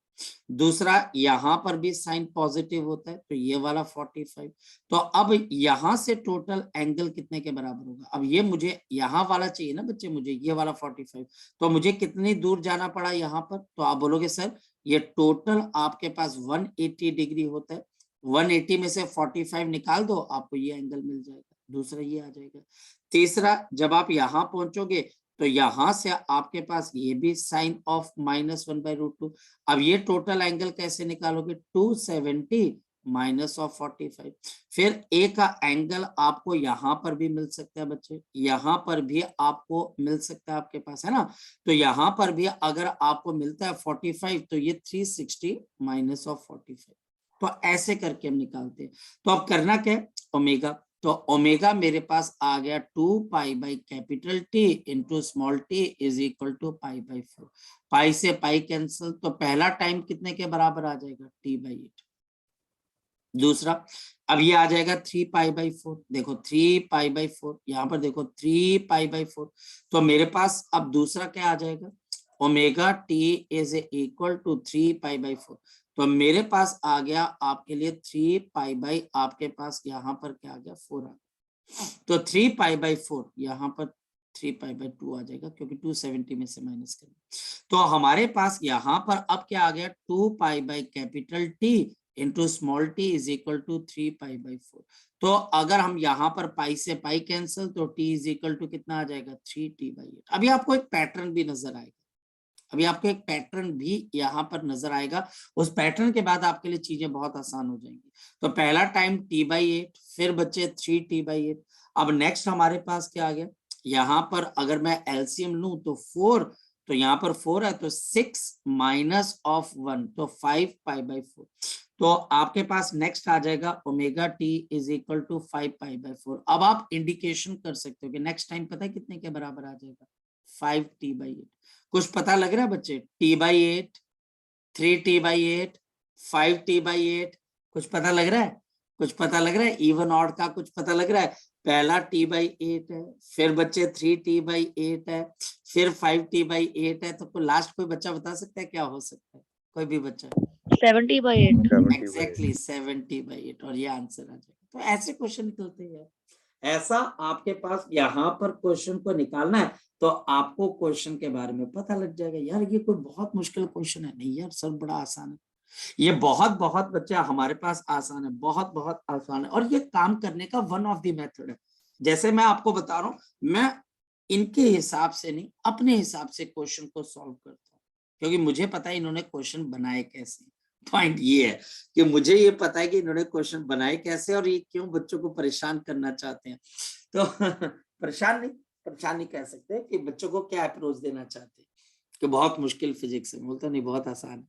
दूसरा यहाँ पर भी साइन पॉजिटिव होता है तो ये वाला 45। तो अब यहां से टोटल एंगल कितने के बराबर होगा, अब ये मुझे यहाँ वाला चाहिए ना बच्चे, मुझे ये वाला 45। तो मुझे कितनी दूर जाना पड़ा यहाँ पर, तो आप बोलोगे सर ये टोटल आपके पास 180 डिग्री होता है, 180 में से 45 निकाल दो आपको ये एंगल मिल जाएगा, दूसरा ये आ जाएगा। तीसरा जब आप यहाँ पहुंचोगे तो यहां से आपके पास ये भी साइन ऑफ -1/√2। अब ये टोटल एंगल कैसे निकालोगे, 270 माइनस ऑफ 45। फिर ए का एंगल आपको यहाँ पर भी मिल सकता है बच्चे, यहाँ पर भी आपको मिल सकता है आपके पास, है ना। तो यहाँ पर भी अगर आपको मिलता है 45 तो ये 360 माइनस ऑफ 45। तो ऐसे करके हम निकालते हैं। तो अब करना क्या है, ओमेगा। तो ओमेगा मेरे पास आ गया 2π/T into small t is equal to π/4। Pi से पाई कैंसिल, तो पहला टाइम कितने के बराबर आ जाएगा, T/8। दूसरा अब ये आ जाएगा 3π/4, देखो 3π/4, यहाँ पर देखो 3π/4। तो मेरे पास अब दूसरा क्या आ जाएगा, omega t is equal to 3π/4। तो मेरे पास आ गया आपके लिए 3π आपके पास यहाँ पर क्या आ गया, 4 आ गया। तो 3π/4 यहाँ पर 3π/2 आ जाएगा क्योंकि 270 में से माइनस करें। तो हमारे पास यहाँ पर अब क्या आ गया, 2π/T into small t is equal to 3π/4। तो अगर हम यहाँ पर पाई से पाई कैंसिल तो टी इज इक्वल टू कितना आ जाएगा, 3T/8। अभी आपको एक पैटर्न भी नजर आएगा, अभी आपको एक पैटर्न भी यहाँ पर नजर आएगा। उस पैटर्न के बाद आपके लिए चीजें बहुत आसान हो जाएंगी। तो पहला टाइम T/8, फिर बच्चे 3T/8। अब नेक्स्ट हमारे पास क्या आ गया, यहाँ पर अगर मैं एलसीएम लूं तो 4, तो यहाँ पर 4 है तो 6 माइनस ऑफ 1 तो 5π/4। तो आपके पास नेक्स्ट आ जाएगा omega t is equal to 5π/4। अब आप इंडिकेशन कर सकते हो कि नेक्स्ट टाइम पता है कितने के बराबर आ जाएगा, 5T/8। कुछ पता लग रहा है बच्चे, T/8, 3T/8, 5T/8, कुछ पता लग रहा है? कुछ पता लग रहा है? इवन ऑड का कुछ पता लग रहा है? पहला t/8 है, फिर बच्चे 3t/8 है, फिर 5t/8 है, तो लास्ट कोई बच्चा बता सकता है क्या हो सकता है? कोई भी बच्चा? 70/8 एग्जैक्टली 70/8, और ये आंसर आ जाएगा। तो ऐसे क्वेश्चन निकलते हैं यार। ऐसा आपके पास यहाँ पर क्वेश्चन को निकालना है तो आपको क्वेश्चन के बारे में पता लग जाएगा। यार ये कोई बहुत मुश्किल क्वेश्चन है नहीं यार, सर बड़ा आसान है। ये बहुत बहुत बच्चा हमारे पास आसान है, बहुत बहुत आसान है, और ये काम करने का वन ऑफ द मेथड है। जैसे मैं आपको बता रहा हूँ, मैं इनके हिसाब से नहीं, अपने हिसाब से क्वेश्चन को सॉल्व करता हूँ, क्योंकि मुझे पता है इन्होंने क्वेश्चन बनाए कैसे। पॉइंट ये है कि मुझे ये पता है कि इन्होंने क्वेश्चन बनाए कैसे और ये क्यों बच्चों को परेशान करना चाहते हैं। तो परेशान नहीं कह सकते कि बच्चों को क्या अप्रोच देना चाहते हैं कि बहुत मुश्किल फिजिक्स है। बोलता नहीं, बहुत आसान है।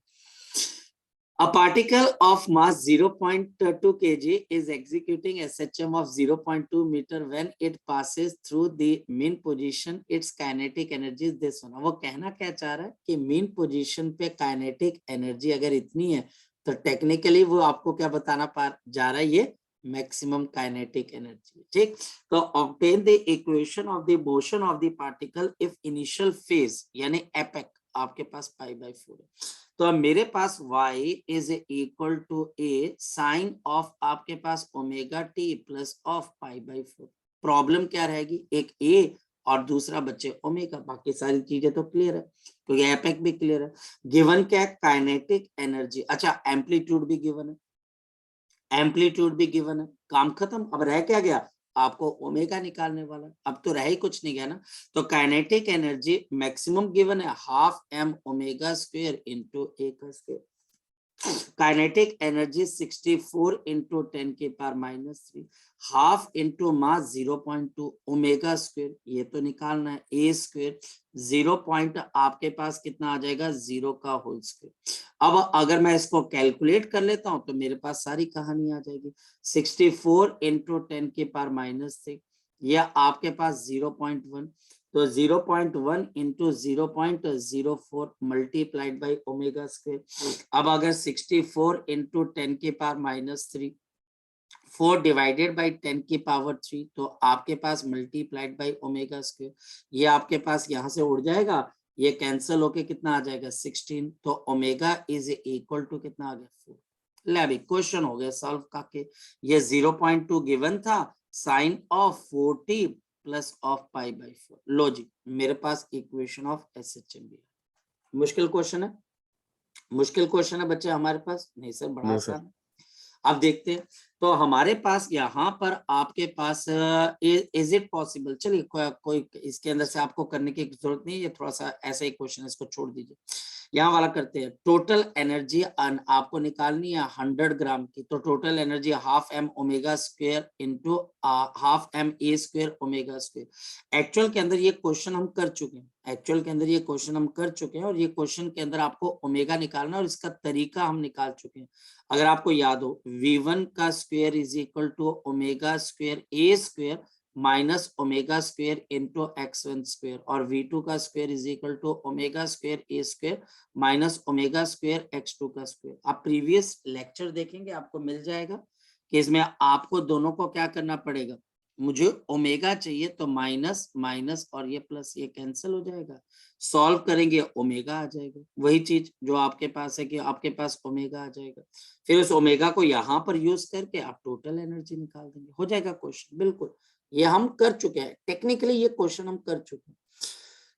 A particle of mass 0.2 kg is executing SHM of 0.2 meter when it passes through the mean position. Its kinetic energy is this one. वो कहना क्या चाह रहा है कि mean position पे kinetic energy अगर इतनी है तो technically वो आपको क्या बताना जा रहा है, ये maximum kinetic energy। ठीक, तो obtain the equation of the motion of the particle if initial phase यानी epoch आपके पास π/4 है। तो अब मेरे पास y is equal to a sine of आपके पास omega t plus of π/4। Problem क्या रहेगी, एक a और दूसरा बच्चे ओमेगा, बाकी सारी चीजें तो क्लियर है क्योंकि एपेक भी क्लियर है। गिवन क्या है, काइनेटिक एनर्जी। अच्छा, एम्पलीट्यूड भी गिवन है, एम्पलीट्यूड भी गिवन है, काम खत्म। अब रह क्या गया, आपको ओमेगा निकालने वाला। अब तो रह ही कुछ नहीं गया ना। तो काइनेटिक एनर्जी मैक्सिमम गिवन है half m omega square into a का स्क्वायर। काइनेटिक एनर्जी 64 इंटू 10 के power -3, half into mass 0.2 omega square, ये तो निकालना है, ए स्क्वायर 0 पॉइंट आपके पास कितना आ जाएगा, 0 का होल स्क्वायर। अब अगर मैं इसको कैलकुलेट कर लेता हूं तो मेरे पास सारी कहानी आ जाएगी। 64 इंटू 10 के पावर -3, यह आपके पास 0.1, तो 0.1 into 0.04 multiplied by omega square. अब अगर 64 इंटू 10 की पावर -3, 4 डिवाइडेड बाई 10 की पावर 3, तो आपके पास मल्टीप्लाइड बाई ओमेगा स्क्वायर, ये आपके पास यहाँ से उड़ जाएगा, ये कैंसिल होके कितना आ जाएगा 16, तो ओमेगा इज इक्वल टू कितना आ गया 4। ले अभी क्वेश्चन हो गया सॉल्व करके। ये 0.2 गिवन था, sine of 4t plus of π/4। लो जी, मेरे पास इक्वेशन ऑफ SHM भी है। मुश्किल क्वेश्चन है, मुश्किल क्वेश्चन है बच्चे हमारे पास? नहीं सर, बड़ा आसान है। अब देखते हैं, तो हमारे पास यहाँ पर आपके पास इज इट पॉसिबल, चलिए कोई इसके अंदर से आपको करने की जरूरत नहीं है, ये थोड़ा सा ऐसा ही क्वेश्चन है, इसको छोड़ दीजिए। यहाँ वाला करते हैं। टोटल एनर्जी आपको निकालनी है 100 ग्राम की, तो total energy half m omega square into half m a square omega square. Actual के अंदर ये क्वेश्चन हम कर चुके हैं, एक्चुअल के अंदर ये क्वेश्चन हम कर चुके हैं, और ये क्वेश्चन के अंदर आपको ओमेगा निकालना और इसका तरीका हम निकाल चुके हैं। अगर आपको याद हो, v1 का square is equal to omega square a square minus omega square into x1 square, और v2 का square is equal to omega square a square minus omega square x2 का स्क्वायर। आप प्रीवियस लेक्चर देखेंगे, आपको मिल जाएगा कि इसमें आपको दोनों को क्या करना पड़ेगा। मुझे ओमेगा चाहिए तो माइनस माइनस और ये प्लस, ये कैंसिल हो जाएगा, सॉल्व करेंगे ओमेगा आ जाएगा। वही चीज जो आपके पास है कि आपके पास ओमेगा आ जाएगा, फिर उस ओमेगा को यहाँ पर यूज करके आप टोटल एनर्जी निकाल देंगे, हो जाएगा क्वेश्चन। बिल्कुल, ये हम कर चुके हैं, टेक्निकली ये क्वेश्चन हम कर चुके हैं,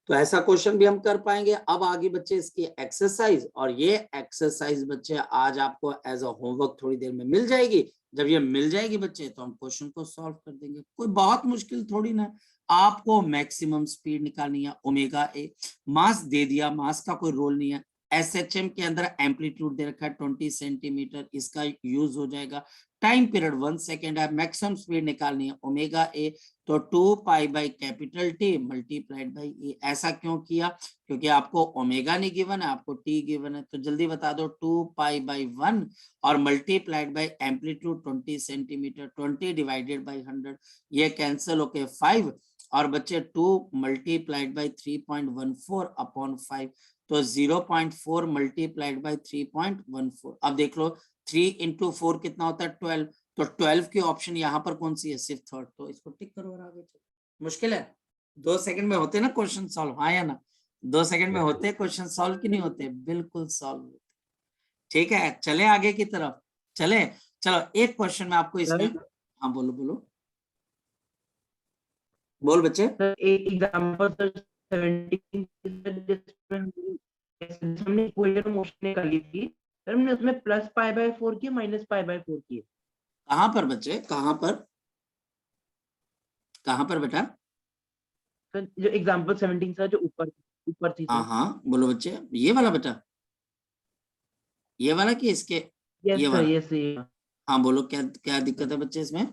तो ऐसा क्वेश्चन भी हम कर पाएंगे। अब आगे बच्चे इसकी एक्सरसाइज, और ये एक्सरसाइज बच्चे आज आपको एज अ होमवर्क थोड़ी देर में मिल जाएगी। जब ये मिल जाएगी बच्चे तो हम क्वेश्चन को सॉल्व कर देंगे, कोई बहुत मुश्किल थोड़ी ना। आपको मैक्सिमम स्पीड निकालनी है, ओमेगा ए, मास दे दिया, मास का कोई रोल नहीं है। SHM के अंदर एम्पलीट्यूड दे रखा है 20 सेंटीमीटर, इसका यूज हो जाएगा। टाइम पीरियड 1 सेकेंड है, मैक्सिमम स्पीड निकालनी है ओमेगा ए, तो 2 pi by capital t multiplied by a. ऐसा क्यों किया, क्योंकि आपको ओमेगा नहीं गिवन है, आपको टी गिवन है, तो जल्दी बता दो 2 पाई बाई 1 और multiplied by amplitude 20 centimetre, 20 divided by 100, ये कैंसिल होके 5, और बच्चे 2 मल्टीप्लाइड बाई 3.14 अपॉन 5, तो 0.4 मल्टीप्लाइड बाई 3.14। अब देख लो 3 into 4 कितना होता है 12, तो 12 की ऑप्शन यहाँ पर कौन सी है, सिर्फ थर्ड, तो इसको टिक करो और आगे चलो। मुश्किल है, 2 सेकंड में होते ना क्वेश्चन सॉल्व, हाँ या ना, 2 सेकंड में होते क्वेश्चन सॉल्व कि नहीं होते, बिल्कुल सॉल्व होते। ठीक है, चले आगे की तरफ, चले, चलो एक क्वेश्चन में आपको इसमें, हाँ बोलो बोलो, बोल बच्चे। सर एक एग्जांपल सर 17 जिसमें हमने इक्वेशन मोशन निकाली थी सर, हमने उसमें प्लस पाई बाय 4 की माइनस पाई बाय 4 की। कहाँ पर बच्चे, कहाँ पर बेटा? सर जो एग्जांपल 17 सर, जो ऊपर ऊपर थी हाँ सर। हाँ बोलो बच्चे, ये वाला बेटा, ये वाला कि इसके, यस ये सर, वाला, यस सर। हाँ बोलो क्या क्या दिक्कत है बच्चे इसमें?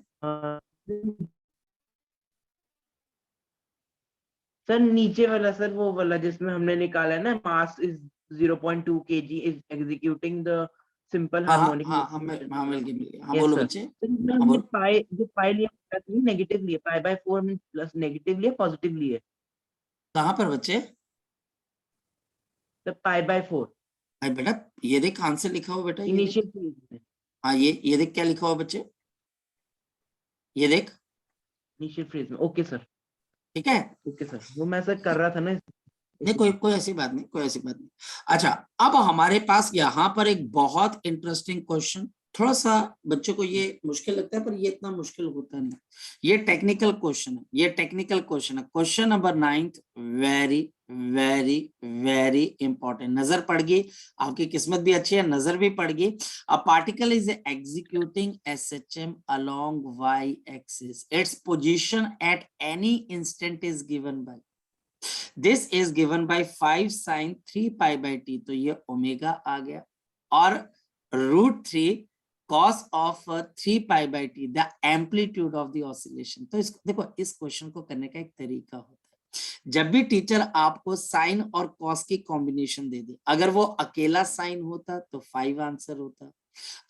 सर नीचे वाला सर, वो वाला जिसमें हमने निकाला है ना, mass is 0.2 kg is executing the simple हाँ हाँ हार्मोनिक हाँ हाँ मोशन। हाँ मिल गया, हाँ यस बोलो सर। बच्चे, तो इसमें हाँ हमने बोलो। पाई, जो पाई लिया प्लस नहीं नेगेटिव लिया, पाई बाय 4 हमने प्लस नेगेटिव लिया पॉजिटिव लिया। कहाँ पर बच्चे? तो पाई बाय 4 भाई बेटा ये देख आंसर लिखा हुआ बेटा, ये देख, इनिशियल फेज में। हाँ ये देख क्या लिखा हुआ बच्चे, ये देख, इनिशियल फेज में, ओके सर। ठीक है। ओके सर, वो मैं सर कर रहा था ना। नहीं कोई कोई ऐसी बात नहीं, कोई ऐसी बात नहीं। अच्छा, अब हमारे पास यहाँ पर एक बहुत इंटरेस्टिंग क्वेश्चन, थोड़ा सा बच्चों को ये मुश्किल लगता है पर ये इतना मुश्किल होता नहीं, ये टेक्निकल क्वेश्चन है, ये टेक्निकल क्वेश्चन है, question number 9, very very very important. नजर पड़ गई, आपकी किस्मत भी अच्छी है, नजर भी पड़ गई। A particle is executing SHM along y axis, its position at any instant is given by, this is given by 5 sin 3 pi by t, तो ये ओमेगा आ गया, और √3 cos of 3 pi by t, the amplitude of the oscillation. तो इसको देखो, इस question को करने का एक तरीका होता है, जब भी टीचर आपको साइन और कॉस की कॉम्बिनेशन दे दे, अगर वो अकेला साइन होता तो 5 आंसर होता,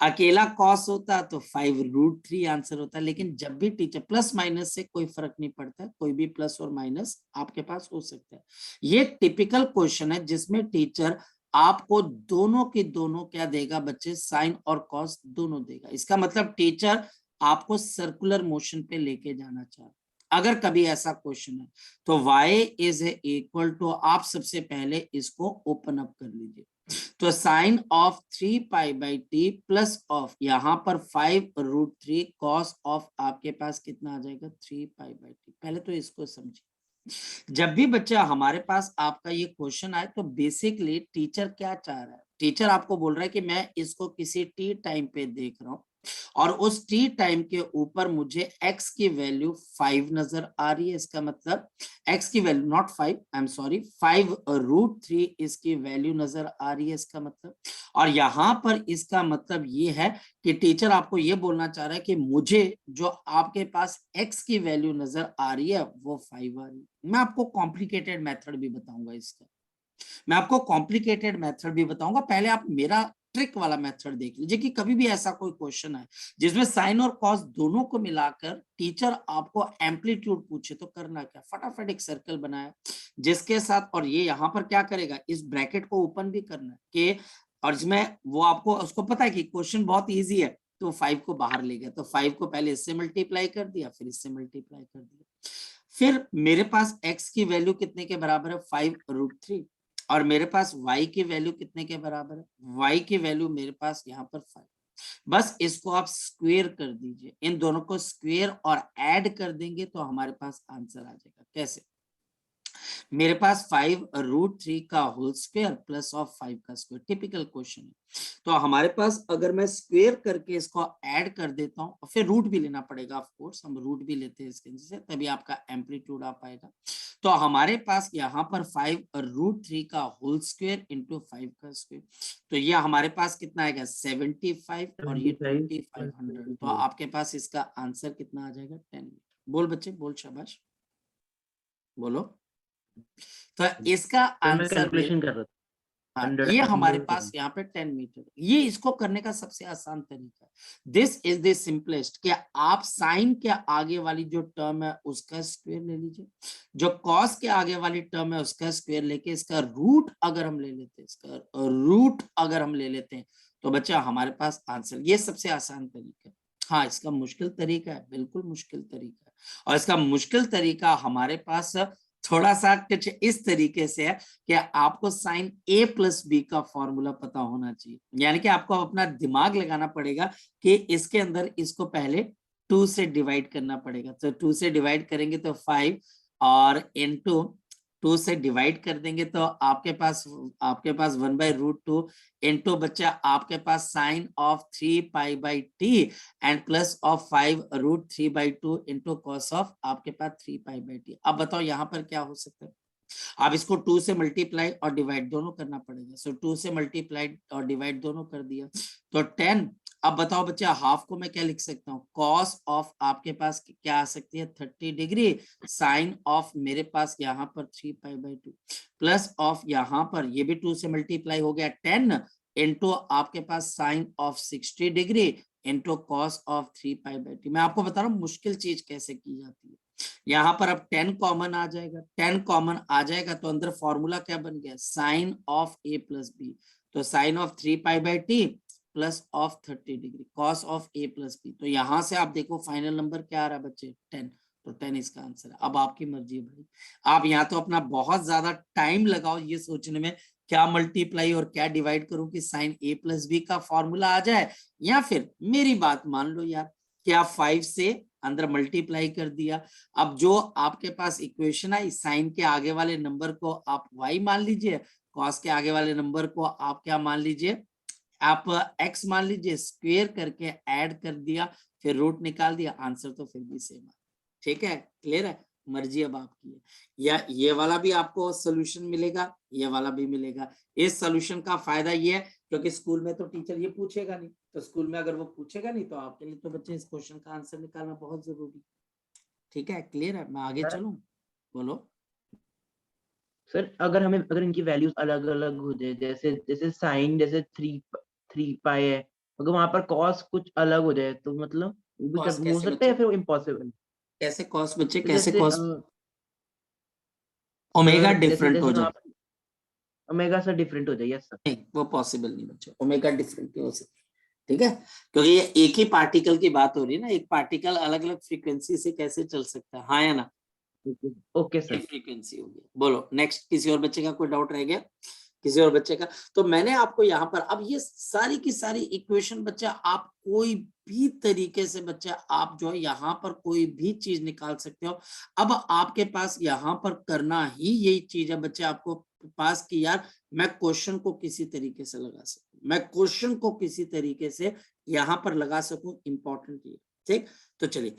अकेला कॉस होता तो 5√3 आंसर होता, लेकिन जब भी टीचर, प्लस माइनस से कोई फर्क नहीं पड़ता, कोई भी प्लस और माइनस आपके पास हो सकता है। ये टिपिकल क्वेश्चन है जिसमें टीचर आपको दोनों के दोनों क्या देगा बच्चे, साइन और कॉस दोनों देगा। इसका मतलब टीचर आपको सर्कुलर मोशन पे लेके जाना चाहता। अगर कभी ऐसा क्वेश्चन है तो y इज इक्वल टू, आप सबसे पहले इसको ओपन अप कर लीजिए, तो sine of 3 pi by T plus of यहाँ पर 5√3 कॉस ऑफ, आपके पास कितना आ जाएगा 3 पाई बाई टी। पहले तो इसको समझिए, जब भी बच्चा हमारे पास आपका ये क्वेश्चन आए तो बेसिकली टीचर क्या चाह रहा है, टीचर आपको बोल रहा है कि मैं इसको किसी टी टाइम पे देख रहा हूँ और उस टी टाइम के ऊपर मुझे x की वैल्यू 5 नजर आ रही है, इसका मतलब x की value not 5, I am sorry, 5√3 इसकी वैल्यू नजर आ रही है, इसका मतलब। और यहाँ पर इसका मतलब ये है कि टीचर आपको ये बोलना चाह रहा है कि मुझे जो आपके पास x की वैल्यू नजर आ रही है वो 5 आ रही है। मैं आपको कॉम्प्लिकेटेड मेथड भी बताऊंगा इसका, मैं आपको कॉम्प्लिकेटेड मेथड भी बताऊंगा, पहले आप मेरा ट्रिक वाला मेथड देख लीजिए कि कभी भी ऐसा कोई क्वेश्चन है जिसमें साइन और कॉस दोनों को मिलाकर टीचर आपको एम्पलीट्यूड पूछे तो करना क्या, फटाफट एक सर्कल बनाया जिसके साथ, और ये यहाँ पर क्या करेगा, इस ब्रैकेट को ओपन भी करना है कि, और इसमें वो आपको उसको पता है कि क्वेश्चन बहुत ईजी है, तो 5 को बाहर ले गया, तो 5 को पहले इससे मल्टीप्लाई कर दिया, फिर इससे मल्टीप्लाई कर दिया, फिर मेरे पास x की वैल्यू कितने के बराबर है 5√3, और मेरे पास y की वैल्यू कितने के बराबर है, y की वैल्यू मेरे पास यहाँ पर 5, बस इसको आप स्क्वायर कर दीजिए, इन दोनों को स्क्वायर और ऐड कर देंगे तो हमारे पास आंसर आ जाएगा। कैसे, मेरे पास 5√3 का होल स्क्वायर प्लस ऑफ 5 का स्क्वायर, टिपिकल क्वेश्चन है, तो हमारे पास अगर मैं स्क्वायर करके इसको ऐड कर देता हूं, फिर रूट भी लेना पड़ेगा, ऑफ कोर्स हम रूट भी लेते हैं इसके से, तभी आपका एम्पलीट्यूड आ पाएगा। तो हमारे पास यहाँ पर 5√3 का होल स्क्वायर इंटू 5 का स्क्वायर, तो ये हमारे पास कितना आएगा 75 और ये 2500, तो आपके पास इसका आंसर कितना आ जाएगा 10। बोल बच्चे बोल, शाबाश बोलो। तो इसका आंसर कैलकुलेशन कर रहा था। ये हमारे पास यहाँ पे 10 मीटर, ये इसको करने का सबसे आसान तरीका है। दिस इज द सिंपलेस्ट, कि आप साइन के आगे वाली जो टर्म है उसका स्क्वायर ले लीजिए, जो कॉस के आगे वाली टर्म है उसका स्क्वायर लेके इसका रूट अगर हम ले लेते हैं, इसका रूट अगर हम ले लेते हैं तो बच्चा हमारे पास आंसर, ये सबसे आसान तरीका है। हाँ, इसका मुश्किल तरीका है, बिल्कुल मुश्किल तरीका है, और इसका मुश्किल तरीका हमारे पास थोड़ा सा कुछ इस तरीके से है कि आपको साइन a प्लस बी का फॉर्मूला पता होना चाहिए, यानी कि आपको अपना दिमाग लगाना पड़ेगा कि इसके अंदर इसको पहले 2 से डिवाइड करना पड़ेगा। तो 2 से डिवाइड करेंगे तो 5, और इनटू 2 से डिवाइड कर देंगे तो आपके पास 1/√2 इनटू बच्चा आपके पास sine of 3π/t and plus of 5√3/2 into cos of आपके पास 3π/t। अब बताओ यहाँ पर क्या हो सकता है। अब इसको 2 से मल्टीप्लाई और डिवाइड दोनों करना पड़ेगा। सो 2 से मल्टीप्लाई और डिवाइड दोनों कर दिया तो 10। अब बताओ बच्चा हाफ को मैं क्या लिख सकता हूँ, कॉस ऑफ आपके पास क्या आ सकती है 30 डिग्री, साइन ऑफ मेरे पास यहाँ पर 3π/2 प्लस ऑफ यहाँ पर ये भी 2 से मल्टीप्लाई हो गया 10 इनटू आपके पास sine of 60 degree into cos of 3π/2। मैं आपको बता रहा हूँ मुश्किल चीज कैसे की जाती है। यहाँ पर अब 10 कॉमन आ जाएगा, 10 कॉमन आ जाएगा तो अंदर फॉर्मूला क्या बन गया, sine of a plus b, तो sine of 3π/t plus of 30 degree cos of a plus b. तो यहाँ से आप देखो फाइनल नंबर क्या आ रहा है बच्चे 10, तो 10 इसका आंसर है। अब आपकी मर्जी है भाई, आप यहाँ तो अपना बहुत ज्यादा टाइम लगाओ ये सोचने में क्या मल्टीप्लाई और क्या डिवाइड करूं कि साइन a प्लस बी का फॉर्मूला आ जाए, या फिर मेरी बात मान लो यार कि आप 5 से अंदर मल्टीप्लाई कर दिया। अब जो आपके पास इक्वेशन आई, साइन के आगे वाले नंबर को आप y मान लीजिए, कॉस के आगे वाले नंबर को आप क्या मान लीजिए, आप x मान लीजिए, स्क्वायर करके ऐड कर दिया, फिर रूट निकाल दिया, आंसर तो फिर भी सेम है। ठीक है, क्लियर है, मर्जी अब आपकी है। या ये वाला भी आपको सोल्यूशन मिलेगा, ये वाला भी मिलेगा। इस सोल्यूशन का फायदा ये है क्योंकि स्कूल में तो टीचर ये पूछेगा नहीं, तो स्कूल में अगर वो पूछेगा नहीं तो आपके लिए तो बच्चे इस क्वेश्चन का आंसर निकालना बहुत जरूरी। ठीक है, क्लियर है, मैं आगे चलूं, बोलो। सर अगर इनकी वैल्यूज अलग अलग हो जाए, जैसे जैसे साइन जैसे 3π है, अगर वहां पर कॉस कुछ अलग हो जाए तो मतलब वो भी कॉस हो कैसे सकता है या बच्चे, फिर इम्पॉसिबल। कैसे कॉस बच्चे, तो कैसे जैसे कॉस, ओमेगा सर जैसे डिफरेंट जैसे हो वहां जाए, पर ओमेगा सर डिफरेंट हो जाए, यस सर। नहीं वो पॉसिबल नहीं बच्चे, ओमेगा डिफरेंट नहीं हो सकती। ठीक है, क्योंकि ये एक ही पार्टिकल की बात हो रही है ना, एक पार्टिकल अलग अलग फ्रीक्वेंसी से कैसे चल सकता है, हाँ या ना, ओके सर। एक फ्रीक्वेंसी होगी। बोलो नेक्स्ट, किसी और बच्चे का कोई डाउट रह गया, किसी और बच्चे का। तो मैंने आपको यहाँ पर अब ये सारी की सारी इक्वेशन बच्चा आप कोई भी तरीके से बच्चा आप जो है यहाँ पर कोई भी चीज निकाल सकते हो। अब आपके पास यहाँ पर करना ही यही चीज है बच्चे आपको पास की यार, मैं क्वेश्चन को किसी तरीके से लगा सकूं, मैं क्वेश्चन को किसी तरीके से यहाँ पर लगा सकूं, इंपॉर्टेंट ये। ठीक, तो चलिए,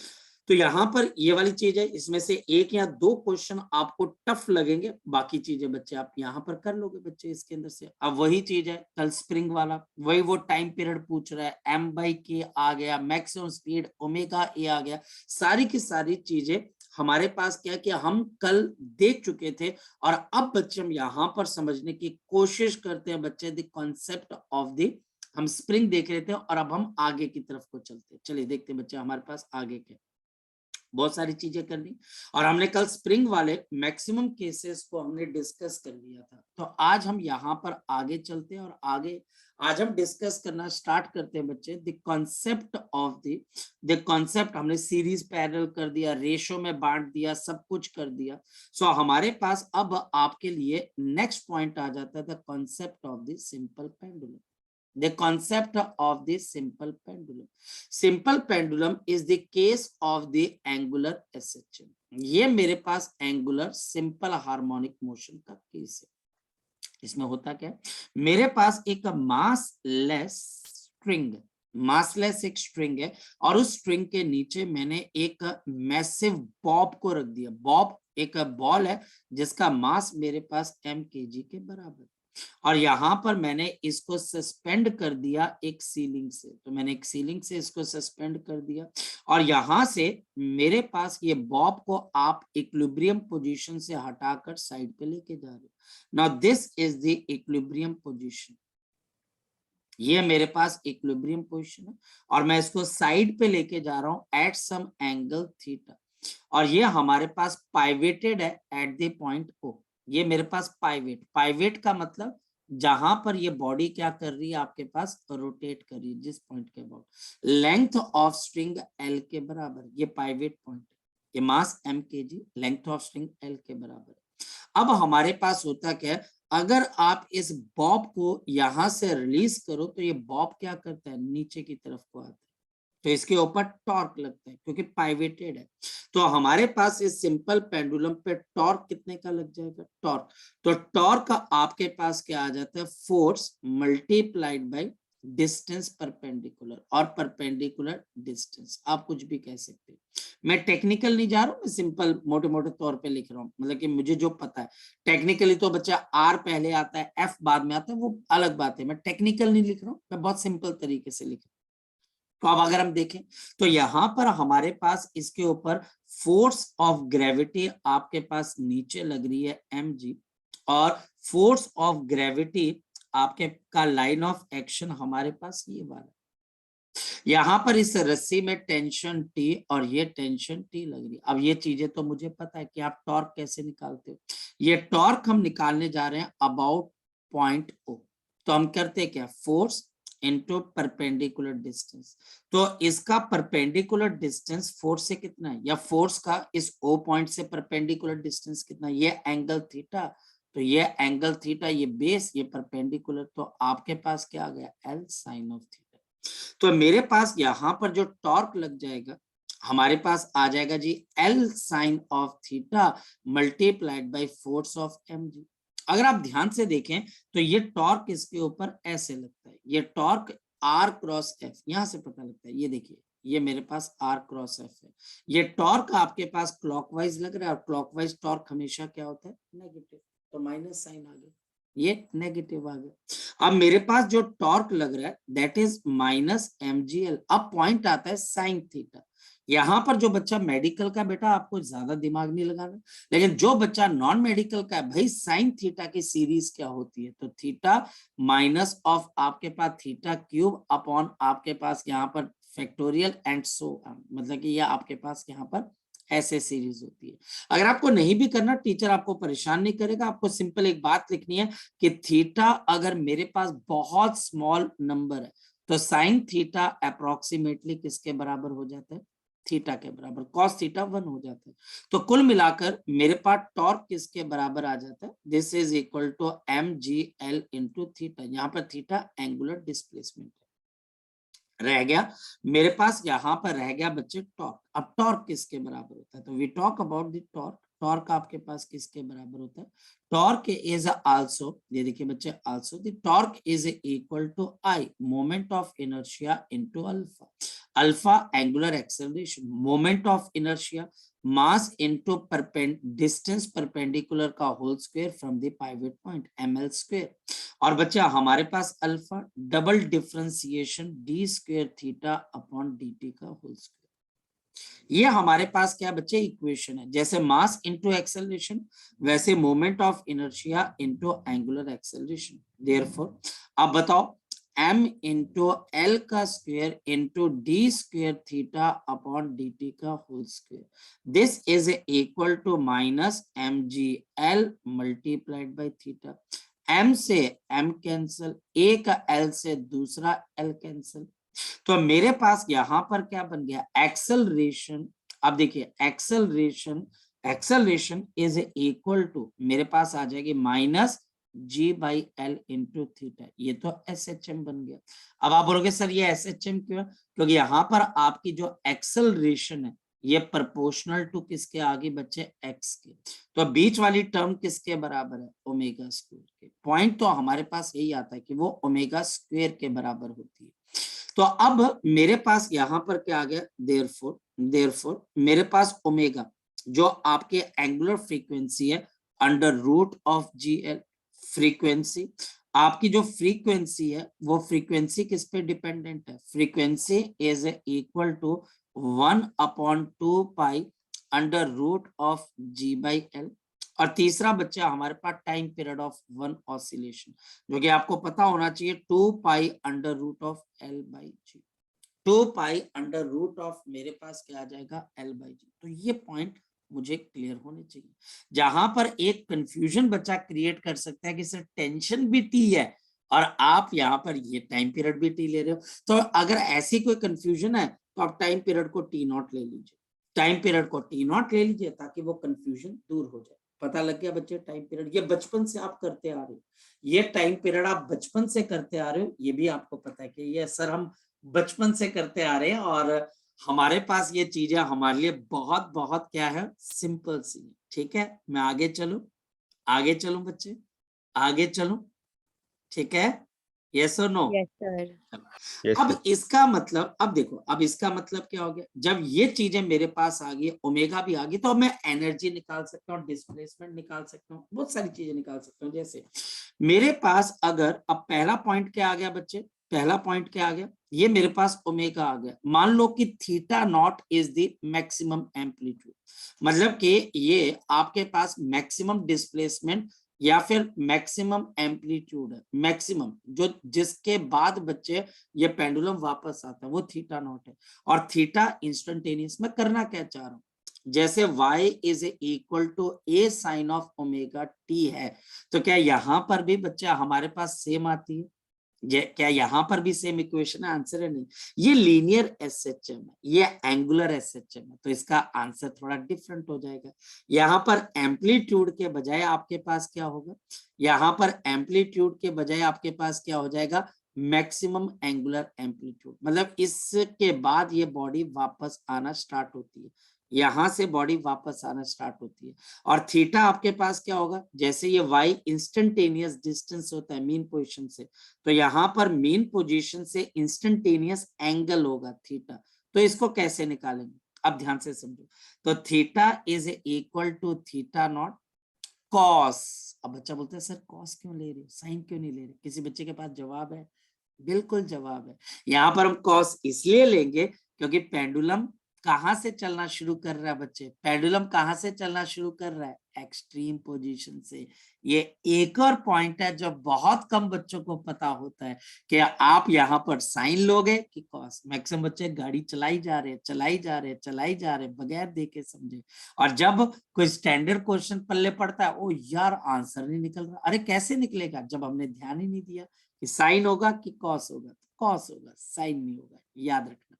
तो यहाँ पर ये वाली चीज है, इसमें से एक या दो क्वेश्चन आपको टफ लगेंगे, बाकी चीजें बच्चे आप यहाँ पर कर लोगे बच्चे इसके अंदर से। अब वही चीज है कल स्प्रिंग वाला, वही वो टाइम पीरियड पूछ रहा है, m/k आ गया, मैक्सिमम स्पीड ओमेगा ए आ गया, सारी की सारी चीजें हमारे पास क्या कि हम कल देख चुके थे, और अब बच्चे हम यहाँ पर समझने की कोशिश करते हैं बच्चे द कॉन्सेप्ट ऑफ द, हम स्प्रिंग देख रहे थे और अब हम आगे की तरफ को चलते हैं। चलिए देखते हैं बच्चे हमारे पास आगे के बहुत सारी चीजें करनी, और हमने कल स्प्रिंग वाले मैक्सिमम केसेस को हमने डिस्कस कर लिया था। तो आज हम यहाँ पर आगे चलते हैं और आगे आज हम डिस्कस करना स्टार्ट करते हैं बच्चे the concept of the concept. हमने सीरीज पैरेलल कर दिया, रेशो में बांट दिया, सब कुछ कर दिया। सो हमारे पास अब आपके लिए नेक्स्ट पॉइंट आ जाता है the concept of the simple pendulum. The concept of the simple pendulum. Simple pendulum is the case of the angular SHM. ये मेरे पास angular simple harmonic motion का केस है। इसमें होता क्या है, मेरे पास एक massless एक स्ट्रिंग है, और उस स्ट्रिंग के नीचे मैंने एक मैसिव बॉब को रख दिया। बॉब एक बॉल है जिसका मास मेरे पास mkg के बराबर, और यहाँ पर मैंने इसको सस्पेंड कर दिया एक सीलिंग से। तो मैंने एक सीलिंग से इसको सस्पेंड कर दिया, और यहाँ से मेरे पास ये बॉब को आप इक्विलिब्रियम पोजीशन से हटाकर साइड पे लेके जा रहे हो। Now this is the equilibrium position, ये मेरे पास इक्विलिब्रियम पोजीशन है, और मैं इसको साइड पे लेके जा रहा हूँ एट सम एंगल थीटा, और ये हमारे पास पाइवेटेड है एट द पॉइंट ओ। ये मेरे पास पाइवेट का मतलब जहां पर ये बॉडी क्या कर रही है आपके पास, रोटेट कर रही है जिस पॉइंट के about. Length of string L के बराबर, ये पाइवेट पॉइंट है, ये मास m kg, length of string L के बराबर है। अब हमारे पास होता क्या है, अगर आप इस बॉब को यहां से रिलीज करो तो ये बॉब क्या करता है, नीचे की तरफ को आता है, तो इसके ऊपर टॉर्क लगता है क्योंकि पाइवेटेड है। तो हमारे पास इस सिंपल पेंडुलम पे टॉर्क कितने का लग जाएगा, टॉर्क, तो टॉर्क आपके पास क्या आ जाता है, force multiplied by distance perpendicular, और परपेंडिकुलर डिस्टेंस आप कुछ भी कह सकते हो। मैं टेक्निकल नहीं जा रहा हूँ, मैं सिंपल मोटे मोटे तौर पे लिख रहा हूँ, मतलब कि मुझे जो पता है। टेक्निकली तो बच्चा आर पहले आता है, एफ बाद में आता है, वो अलग बात है। मैं टेक्निकल नहीं लिख रहा हूँ, मैं बहुत सिंपल तरीके से लिख रहा हूँ। तो अब अगर हम देखें तो यहां पर हमारे पास इसके ऊपर फोर्स ऑफ ग्रेविटी आपके पास नीचे लग रही है mg, और फोर्स ऑफ ग्रेविटी आपके का लाइन ऑफ एक्शन हमारे पास ये वाला, यहां पर इस रस्सी में टेंशन T और ये टेंशन T लग रही है। अब ये चीजें तो मुझे पता है कि आप टॉर्क कैसे निकालते हो, ये टॉर्क हम निकालने जा रहे हैं अबाउट पॉइंट O। तो हम करते क्या, फोर्स इनटू परपेंडिकुलर डिस्टेंस, तो इसका परपेंडिकुलर डिस्टेंस फोर्स से कितना है, या फोर्स का इस O पॉइंट से परपेंडिकुलर डिस्टेंस कितना है, ये एंगल थीटा, तो ये एंगल थीटा, ये बेस, ये परपेंडिकुलर, तो आपके पास क्या आ गया, L साइन ऑफ थीटा। तो मेरे पास यहां पर जो टॉर्क लग जाएगा हमारे पास आ जाएगा g L sine of theta multiplied by force of mg। अगर आप ध्यान से देखें तो ये टॉर्क इसके ऊपर ऐसे लगता है, ये टॉर्क R क्रॉस F यहां से पता लगता है, ये देखिए ये मेरे पास R क्रॉस F है। ये टॉर्क आपके पास क्लॉकवाइज लग रहा है, और क्लॉकवाइज टॉर्क हमेशा क्या होता है, नेगेटिव, तो माइनस साइन आ गया, ये नेगेटिव आ गया। अब मेरे पास जो टॉर्क लग रहा है दैट इज माइनस mgl। अब पॉइंट आता है साइन थीटा। यहां पर जो बच्चा मेडिकल का, बेटा आपको ज्यादा दिमाग नहीं लगाना, लेकिन जो बच्चा नॉन मेडिकल का है, भाई साइन थीटा की सीरीज क्या होती है, तो थीटा माइनस ऑफ आपके पास थीटा क्यूब अपॉन आपके पास यहाँ पर फैक्टोरियल एंड सो, मतलब कि यह आपके पास यहाँ पर ऐसे सीरीज होती है। अगर आपको नहीं भी करना, टीचर आपको परेशान नहीं करेगा, आपको सिंपल एक बात लिखनी है कि थीटा अगर मेरे पास बहुत स्मॉल नंबर है तो साइन थीटा अप्रोक्सीमेटली किसके बराबर हो जाता है, थीटा के बराबर, कॉस थीटा 1 हो जाता है। तो कुल मिलाकर मेरे पास टॉर्क किसके बराबर आ जाता है, this is equal to mgl into theta, यहाँ पर थीटा एंगुलर डिस्प्लेसमेंट रह गया मेरे पास, यहां पर रह गया बच्चे टॉर्क। अब टॉर्क किसके बराबर होता है, तो we talk about the torque. Torque आपके पास किसके बराबर होता है, टॉर्क इज आल्सो, ये देखिए बच्चे, also the torque is equal to I moment of inertia into alpha. Alpha angular acceleration, moment of inertia, mass into distance perpendicular का whole square from the pivot point ml square. और बच्चा हमारे पास alpha double differentiation d square theta upon d t का whole square. ये हमारे पास क्या बच्चे इक्वेशन है, जैसे मास इनटू एक्सेलरेशन वैसे moment of inertia into angular acceleration. Therefore अब बताओ m इंटू एल का square into d square theta upon d t का whole square, this is equal to minus mgl multiplied by theta. m से m cancel, एक l से दूसरा l cancel, तो मेरे पास यहां पर क्या बन गया, एक्सेलरेशन। अब देखिए acceleration, acceleration is equal to मेरे पास आ जाएगी minus g by l into theta, ये तो SHM बन गया। अब आप बोलोगे सर ये SHM क्यों है, क्योंकि यहां पर आपकी जो एक्सेलरेशन है ये प्रोपोर्शनल टू किसके आगे बच्चे, x के, तो बीच वाली टर्म किसके बराबर है, ओमेगा स्क्वायर के। पॉइंट तो हमारे पास यही आता है कि वो ओमेगा स्क्वायर के बराबर होती है। तो अब मेरे पास यहां पर क्या आ गया, देयरफॉर मेरे पास ओमेगा जो आपके एंगुलर फ्रीक्वेंसी है under root of GL। Frequency, आपकी जो फ्रीक्वेंसी है वो फ्रीक्वेंसी किस पे डिपेंडेंट है, frequency is equal to 1/2 pi under root of G by L। और तीसरा बच्चा हमारे पास time period of one oscillation, जो कि आपको पता होना चाहिए 2 pi under root of L by g. 2 pi under root of मेरे पास क्या आ जाएगा L बाई जी। तो ये पॉइंट मुझे क्लियर होने चाहिए। जहां पर एक कंफ्यूजन बच्चा क्रिएट कर सकता है कि सर टेंशन भी टी है और आप यहाँ पर ये टाइम पीरियड भी टी ले रहे हो, तो अगर ऐसी कोई कंफ्यूजन है तो आप टाइम पीरियड को टी नॉट ले लीजिए, टाइम पीरियड को टी नॉट ले लीजिए ताकि वो कंफ्यूजन दूर हो जाए। पता लग गया बच्चे, टाइम पीरियड ये बचपन से आप करते आ रहे हो, ये टाइम पीरियड आप बचपन से करते आ रहे हो, ये भी आपको पता है कि ये सर हम बचपन से करते आ रहे हैं और हमारे पास ये चीजें हमारे लिए बहुत बहुत क्या है, सिंपल सी। ठीक है, मैं आगे चलूं बच्चे, आगे चलूं, ठीक है, यस और नो? Yes, sir. अब इसका मतलब, अब देखो, अब इसका मतलब क्या हो गया, जब ये चीजें मेरे पास आ गई, ओमेगा भी आ गई, तो मैं एनर्जी निकाल सकता हूँ, डिस्प्लेसमेंट निकाल सकता हूँ, बहुत सारी चीजें निकाल सकता हूँ। जैसे मेरे पास अगर अब पहला पॉइंट क्या आ गया बच्चे, पहला पॉइंट क्या आ गया, ये मेरे पास ओमेगा आ गया। मान लो कि theta not is the maximum amplitude, मतलब कि ये आपके पास मैक्सिमम डिस्प्लेसमेंट या फिर मैक्सिमम एम्पलीट्यूड है, मैक्सिमम जो जिसके बाद बच्चे ये पेंडुलम वापस आता है वो थीटा नॉट है। और थीटा इंस्टेंटेनियस में करना क्या चाह रहा हूं, जैसे y is equal to a sine of omega t है, तो क्या यहाँ पर भी बच्चा हमारे पास सेम आती है? क्या यहाँ पर भी सेम इक्वेशन है? आंसर है नहीं। ये लीनियर एसएचएम है, ये एंगुलर एसएचएम है, तो इसका आंसर थोड़ा डिफरेंट हो जाएगा। यहाँ पर एम्पलीट्यूड के बजाय आपके पास क्या होगा, यहाँ पर एम्पलीट्यूड के बजाय आपके पास क्या हो जाएगा, मैक्सिमम एंगुलर एम्पलीट्यूड। मतलब इसके बाद ये बॉडी वापस आना स्टार्ट होती है, यहां से बॉडी वापस आना स्टार्ट होती है। और थीटा आपके पास क्या होगा, जैसे ये y इंस्टेंटेनियस डिस्टेंस होता है मीन पोजीशन से, तो यहाँ पर मीन पोजीशन से इंस्टेंटेनियस एंगल होगा थीटा। तो इसको कैसे निकालेंगे, अब ध्यान से समझो। तो theta is equal to theta naught cos. अब बच्चा बोलता है सर कॉस क्यों ले रहे हो, साइन क्यों नहीं ले रहे? किसी बच्चे के पास जवाब है? बिल्कुल जवाब है। यहाँ पर हम कॉस इसलिए लेंगे क्योंकि पेंडुलम कहां से चलना शुरू कर रहा है बच्चे, पेंडुलम कहां से चलना शुरू कर रहा है, एक्सट्रीम पोजीशन से। ये एक और पॉइंट है जो बहुत कम बच्चों को पता होता है कि आप यहाँ पर साइन लोगे कि कॉस। मैक्सिमम बच्चे गाड़ी चलाई जा रहे बगैर देखे समझे, और जब कोई स्टैंडर्ड क्वेश्चन पल्ले पड़ता है, ओ यार आंसर नहीं निकल रहा, अरे कैसे निकलेगा, जब हमने ध्यान ही नहीं दिया कि साइन होगा कि कॉस होगा, तो कॉस होगा, साइन नहीं होगा, याद रखना।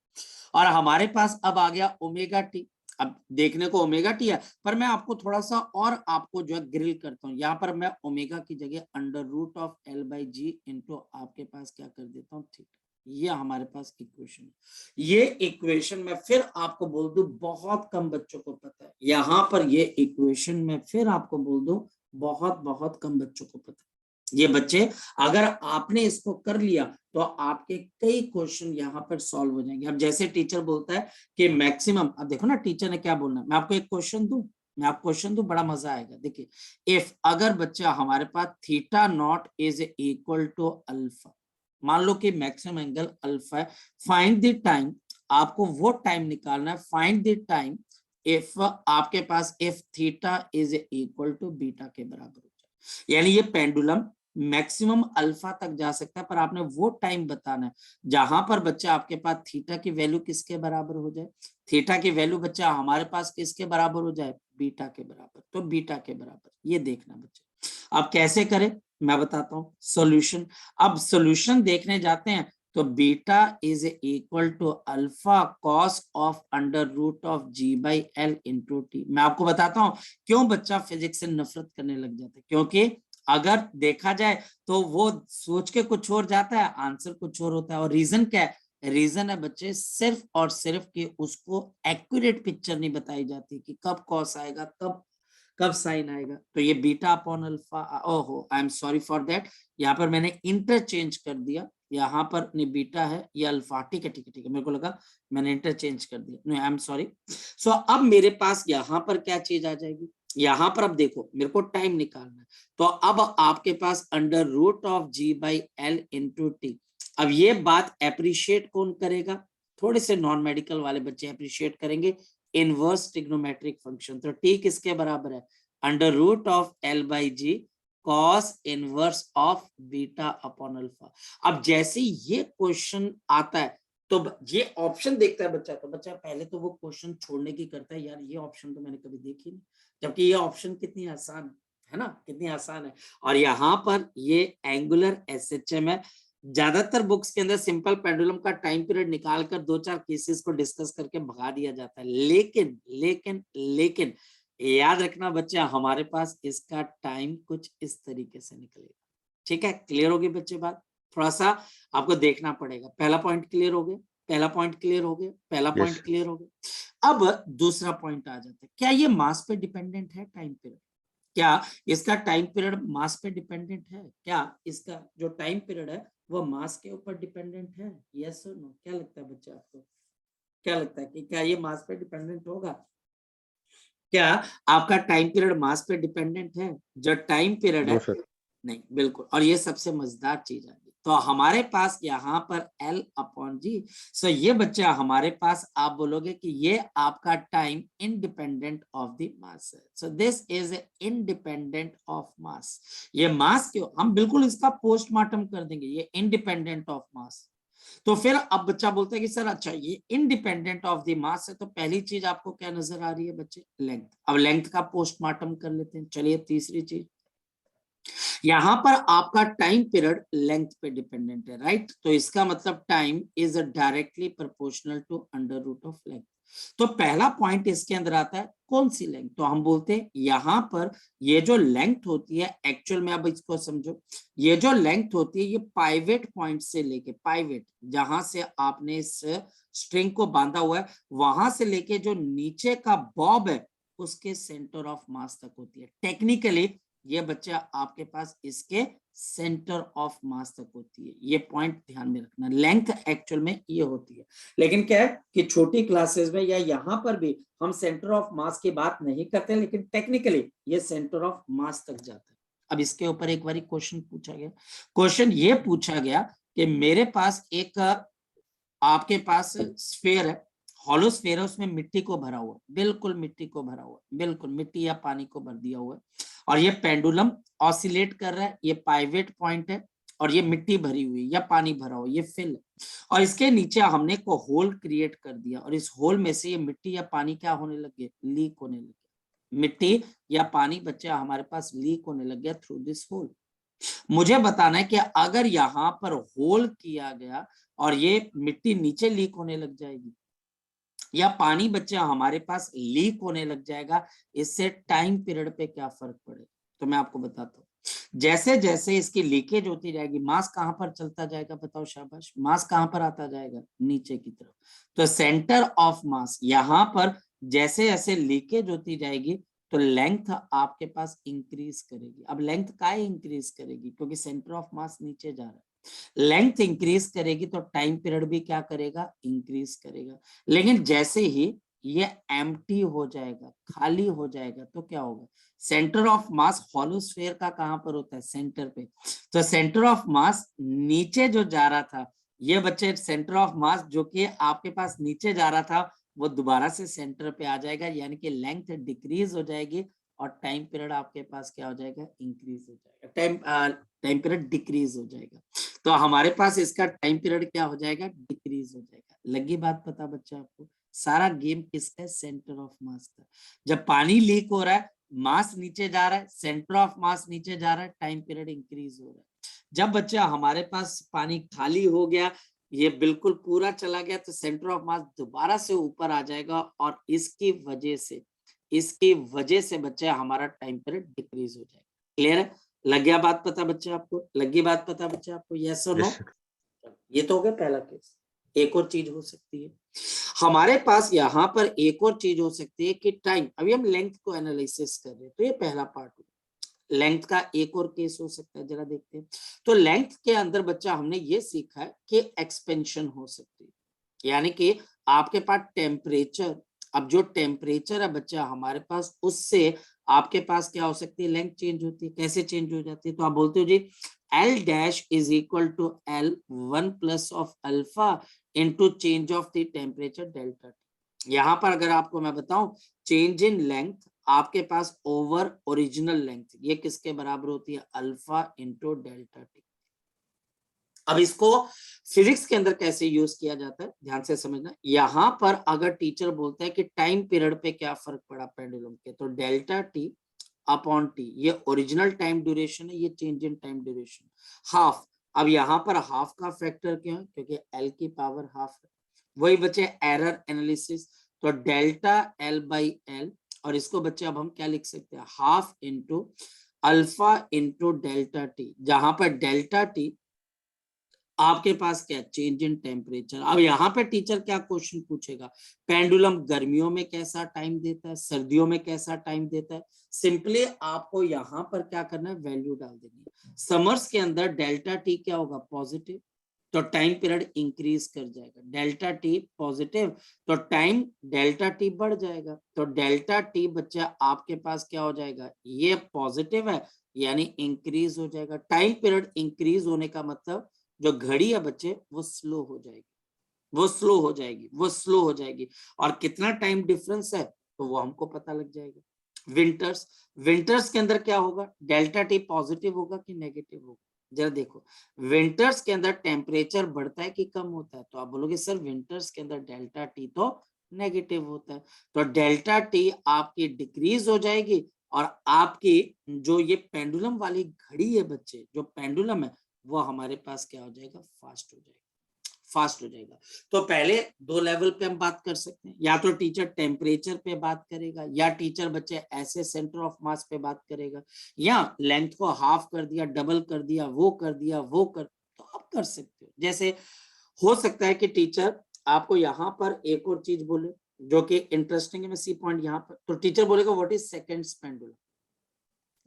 और हमारे पास अब आ गया ओमेगा टी। अब देखने को ओमेगा टी है, पर मैं आपको थोड़ा सा और आपको जो है ग्रिल करता हूँ। यहाँ पर मैं ओमेगा की जगह under root of l by g into आपके पास क्या कर देता हूँ, थीटा। ये हमारे पास इक्वेशन है। ये इक्वेशन में फिर आपको बोल दूं बहुत कम बच्चों को पता है, यहाँ पर ये इक्वेशन में फिर आपको बोल दूं बहुत बहुत कम बच्चों को पता है। ये बच्चे अगर आपने इसको कर लिया तो आपके कई क्वेश्चन यहाँ पर सॉल्व हो जाएंगे। अब जैसे टीचर बोलता है कि मैक्सिमम, अब देखो ना टीचर ने क्या बोलना है, मैं आपको एक क्वेश्चन दूं, बड़ा मजा आएगा। देखिए, इफ अगर बच्चा हमारे पास theta not is equal to alpha, मान लो कि मैक्सिमम एंगल अल्फा है, फाइंड द टाइम, आपको वो टाइम निकालना है, फाइंड द टाइम इफ आपके पास if theta is equal to beta के बराबर हो जाए। यानी ये पेंडुलम मैक्सिमम अल्फा तक जा सकता है, पर आपने वो टाइम बताना है जहां पर बच्चा आपके पास थीटा की वैल्यू किसके बराबर हो जाए, थीटा की वैल्यू बच्चा हमारे पास किसके बराबर हो जाए, बीटा के बराबर। तो बीटा के बराबर ये देखना बच्चे। अब कैसे करें मैं बताता हूँ सॉल्यूशन। अब सॉल्यूशन देखने जाते हैं तो beta is equal to alpha cos of under root of g by l into t. मैं आपको बताता हूँ क्यों बच्चा फिजिक्स से नफरत करने लग जाता है, क्योंकि अगर देखा जाए तो वो सोच के कुछ और जाता है, आंसर कुछ और होता है। और रीजन क्या है, रीजन है बच्चे सिर्फ और सिर्फ कि उसको एक्यूरेट पिक्चर नहीं बताई जाती कि कब कॉस आएगा, कब कब साइन आएगा। तो ये बीटा अपॉन अल्फा, ओहो I am sorry for that, यहाँ पर मैंने इंटरचेंज कर दिया, यहाँ पर नहीं बीटा है ये अल्फा, ठीक है ठीक है ठीक है, मेरे को लगा मैंने इंटरचेंज कर दिया, नो आई एम सॉरी। सो अब मेरे पास यहाँ पर क्या चीज आ जाएगी, यहाँ पर अब देखो मेरे को टाइम निकालना है, तो अब आपके पास under root of g by l into t. अब ये बात एप्रिशिएट कौन करेगा, थोड़े से नॉन मेडिकल वाले बच्चे अप्रिशिएट करेंगे, इनवर्स ट्रिग्नोमेट्रिक फंक्शन। तो टी किसके बराबर है, under root of l by g cos inverse of beta upon alpha. अब जैसे ये क्वेश्चन आता है तो ये ऑप्शन देखता है बच्चा, तो बच्चा पहले तो वो क्वेश्चन छोड़ने की करता है, यार ये ऑप्शन तो मैंने कभी देखी नहीं, जबकि ये ऑप्शन कितनी आसान है ना, कितनी आसान है। और यहाँ पर ये एंगुलर एसएचएम है। ज्यादातर बुक्स के अंदर सिंपल पेंडुलम का टाइम पीरियड निकालकर 2-4 केसेस को डिस्कस करके भगा दिया जाता है, लेकिन लेकिन लेकिन याद रखना बच्चा, हमारे पास इसका टाइम कुछ इस तरीके से निकलेगा। ठीक है, क्लियर होगी बच्चे बात? थोड़ा सा आपको देखना पड़ेगा। पहला पॉइंट क्लियर हो गया, पहला पॉइंट क्लियर हो गया, पहला पॉइंट Yes. क्लियर हो गया। अब दूसरा पॉइंट आ जाता है, क्या ये मास पे डिपेंडेंट है टाइम पीरियड? क्या इसका टाइम पीरियड मास पे डिपेंडेंट है? क्या इसका जो टाइम पीरियड है वो मास के ऊपर डिपेंडेंट है? यस और नो? क्या लगता है बच्चा आपको? क्या लगता है कि क्या ये मास पे डिपेंडेंट होगा? क्या आपका टाइम पीरियड मास पे डिपेंडेंट है? जो टाइम पीरियड No, है sir. नहीं, बिल्कुल। और ये सबसे मजेदार चीज है, तो हमारे पास यहाँ पर L अपॉन जी। सो ये बच्चा हमारे पास, आप बोलोगे कि ये आपका time independent of the mass है। So this is independent of mass. ये मास क्यों, हम बिल्कुल इसका पोस्टमार्टम कर देंगे, ये इंडिपेंडेंट ऑफ मास। तो फिर अब बच्चा बोलता है कि सर अच्छा ये इंडिपेंडेंट ऑफ द मास है, तो पहली चीज आपको क्या नजर आ रही है बच्चे? लेंथ। अब लेंथ का पोस्टमार्टम कर लेते हैं। चलिए तीसरी चीज, यहां पर आपका टाइम पीरियड लेंथ पे डिपेंडेंट है, राइट? तो इसका मतलब time is directly proportional to under root of length. तो पहला पॉइंट इसके अंदर आता है कौन सी लेंथ? तो हम बोलते हैं यहां पर ये जो लेंथ होती है, एक्चुअल में अब इसको समझो, ये जो लेंथ होती है ये पाइवेट पॉइंट से लेके, पाइवेट जहां से आपने इस स्ट्रिंग को बांधा हुआ है वहां से लेके जो नीचे का बॉब है उसके सेंटर ऑफ मास तक होती है। टेक्निकली ये बच्चा आपके पास इसके सेंटर ऑफ मास तक होती है। ये पॉइंट ध्यान में रखना, लेंथ एक्चुअल में ये होती है, लेकिन क्या है कि छोटी क्लासेस में या यहाँ पर भी हम सेंटर ऑफ मास की बात नहीं करते, लेकिन टेक्निकली ये सेंटर ऑफ मास तक जाता है। अब इसके ऊपर एक बार क्वेश्चन पूछा गया, क्वेश्चन ये पूछा गया कि मेरे पास एक आपके पास स्फेयर है, हॉलो स्फेयर है, उसमें मिट्टी को भरा हुआ, बिल्कुल मिट्टी को भरा हुआ, बिल्कुल मिट्टी या पानी को भर दिया हुआ है, और ये पेंडुलम ऑसिलेट कर रहा है, ये पाइवेट पॉइंट है, और ये मिट्टी भरी हुई या पानी भरा हुआ, ये फिल है, और इसके नीचे हमने को होल क्रिएट कर दिया, और इस होल में से ये मिट्टी या पानी क्या होने लगे? लीक होने लगे। मिट्टी या पानी बच्चा हमारे पास लीक होने लग गया थ्रू दिस होल। मुझे बताना है कि अगर यहाँ पर होल किया गया और ये मिट्टी नीचे लीक होने लग जाएगी या पानी बच्चा हमारे पास लीक होने लग जाएगा, इससे टाइम पीरियड पे क्या फर्क पड़ेगा? तो मैं आपको बताता हूँ, जैसे जैसे इसकी लीकेज होती जाएगी, मास कहां पर चलता जाएगा? बताओ शाबाश, मास कहां पर आता जाएगा? नीचे की तरफ। तो सेंटर ऑफ मास यहाँ पर जैसे जैसे लीकेज होती जाएगी तो लेंथ आपके पास इंक्रीज करेगी। अब लेंथ काहे इंक्रीज करेगी? क्योंकि सेंटर ऑफ मास नीचे जा रहा है, लेंथ इंक्रीज करेगी तो टाइम पीरियड भी क्या करेगा? इंक्रीज करेगा। लेकिन जैसे ही ये एम्प्टी हो जाएगा, खाली हो जाएगा, तो क्या होगा? Centre of mass hollow sphere का कहां पर होता है? सेंटर पे। तो सेंटर ऑफ मास नीचे जो जा रहा था, ये बच्चे सेंटर ऑफ मास जो कि आपके पास नीचे जा रहा था वो दोबारा से सेंटर पे आ जाएगा, यानी कि लेंथ डिक्रीज हो जाएगी और टाइम पीरियड आपके पास क्या हो जाएगा? इंक्रीज हो जाएगा, टाइम पीरियड डिक्रीज हो जाएगा। तो हमारे पास इसका टाइम पीरियड क्या हो जाएगा? डिक्रीज हो जाएगा। लगी बात पता बच्चा आपको? सारा गेम किसका है? सेंटर ऑफ मास का। जब पानी लीक हो रहा है, मास नीचे जा रहा है, सेंटर ऑफ मास नीचे जा रहा है, टाइम पीरियड इंक्रीज हो रहा है। जब बच्चा हमारे पास पानी खाली हो गया, ये बिल्कुल पूरा चला गया, तो सेंटर ऑफ मास दोबारा से ऊपर आ जाएगा और इसकी वजह से बच्चा हमारा टाइम पीरियड डिक्रीज हो जाएगा। क्लियर है? लग गया बात पता बच्चा आपको? लगी बात पता बच्चा आपको? यस और नो? Yes, sir. ये तो हो गया पहला केस। एक और चीज हो सकती है हमारे पास, यहाँ पर एक और चीज हो सकती है कि टाइम, अभी हम लेंथ को एनालिसिस कर रहे हैं, तो ये पहला पार्ट हो। लेंथ का एक और केस हो सकता है, जरा देखते हैं। तो लेंथ के अंदर बच्चा हमने ये सीखा है कि एक्सपेंशन हो सकती है, यानी कि आपके पास टेम्परेचर, अब जो टेम्परेचर है बच्चा हमारे पास, उससे आपके पास क्या हो सकती है? लेंथ चेंज होती है। कैसे चेंज हो जाती है? तो आप बोलते हो जी L dash is equal to L1 plus of alpha into change of the temperature delta T. यहाँ पर अगर आपको मैं बताऊं, चेंज इन लेंथ आपके पास ओवर ओरिजिनल लेंथ, ये किसके बराबर होती है? Alpha into delta T. अब इसको फिजिक्स के अंदर कैसे यूज किया जाता है ध्यान से समझना। यहाँ पर अगर टीचर बोलता है कि टाइम पीरियड पे क्या फर्क पड़ा पेंडुलम के, तो डेल्टा टी अपॉन टी, ये ओरिजिनल टाइम ड्यूरेशन है, ये change in time duration, half. अब यहाँ पर हाफ का फैक्टर क्यों है, क्योंकि एल की पावर हाफ है। वही बचे एरर एनालिसिस, तो डेल्टा एल बाई एल, और इसको बच्चे अब हम क्या लिख सकते हैं, half into alpha into delta T, जहां पर डेल्टा टी आपके पास क्या, चेंज इन टेम्परेचर। अब यहाँ पे टीचर क्या क्वेश्चन पूछेगा, पेंडुलम गर्मियों में कैसा टाइम देता है, सर्दियों में कैसा टाइम देता है। सिंपली आपको यहाँ पर क्या करना है, वैल्यू डाल देनी है। समर्स के अंदर डेल्टा टी क्या होगा, पॉजिटिव, तो टाइम पीरियड इंक्रीज कर जाएगा। डेल्टा टी पॉजिटिव, तो टाइम डेल्टा टी बढ़ जाएगा। तो डेल्टा टी बच्चा आपके पास क्या हो जाएगा, ये पॉजिटिव है यानी इंक्रीज हो जाएगा। टाइम पीरियड इंक्रीज होने का मतलब जो घड़ी है बच्चे वो स्लो हो जाएगी, वो स्लो हो जाएगी, वो स्लो हो जाएगी। और कितना टाइम डिफरेंस है तो वो हमको पता लग जाएगा। विंटर्स, विंटर्स के अंदर क्या होगा, डेल्टा टी पॉजिटिव होगा कि नेगेटिव होगा, जरा देखो। विंटर्स के अंदर टेम्परेचर बढ़ता है कि कम होता है, तो आप बोलोगे सर विंटर्स के अंदर डेल्टा टी तो नेगेटिव होता है, तो डेल्टा टी आपकी डिक्रीज हो जाएगी। और आपकी जो ये पेंडुलम वाली घड़ी है बच्चे, जो पेंडुलम है वो हमारे पास क्या हो जाएगा, फास्ट हो जाएगा, फास्ट हो जाएगा। तो पहले दो लेवल पे हम बात कर सकते हैं, या तो टीचर टेम्परेचर पे बात करेगा, या टीचर बच्चे ऐसे सेंटर ऑफ मास पे बात करेगा, या लेंथ को हाफ कर दिया, डबल कर दिया, वो कर दिया, वो कर, तो आप कर सकते हो। जैसे हो सकता है कि टीचर आपको यहाँ पर एक और चीज बोले जो कि इंटरेस्टिंग है, मैं सी पॉइंट यहाँ पर, तो टीचर बोलेगा what is seconds pendulum,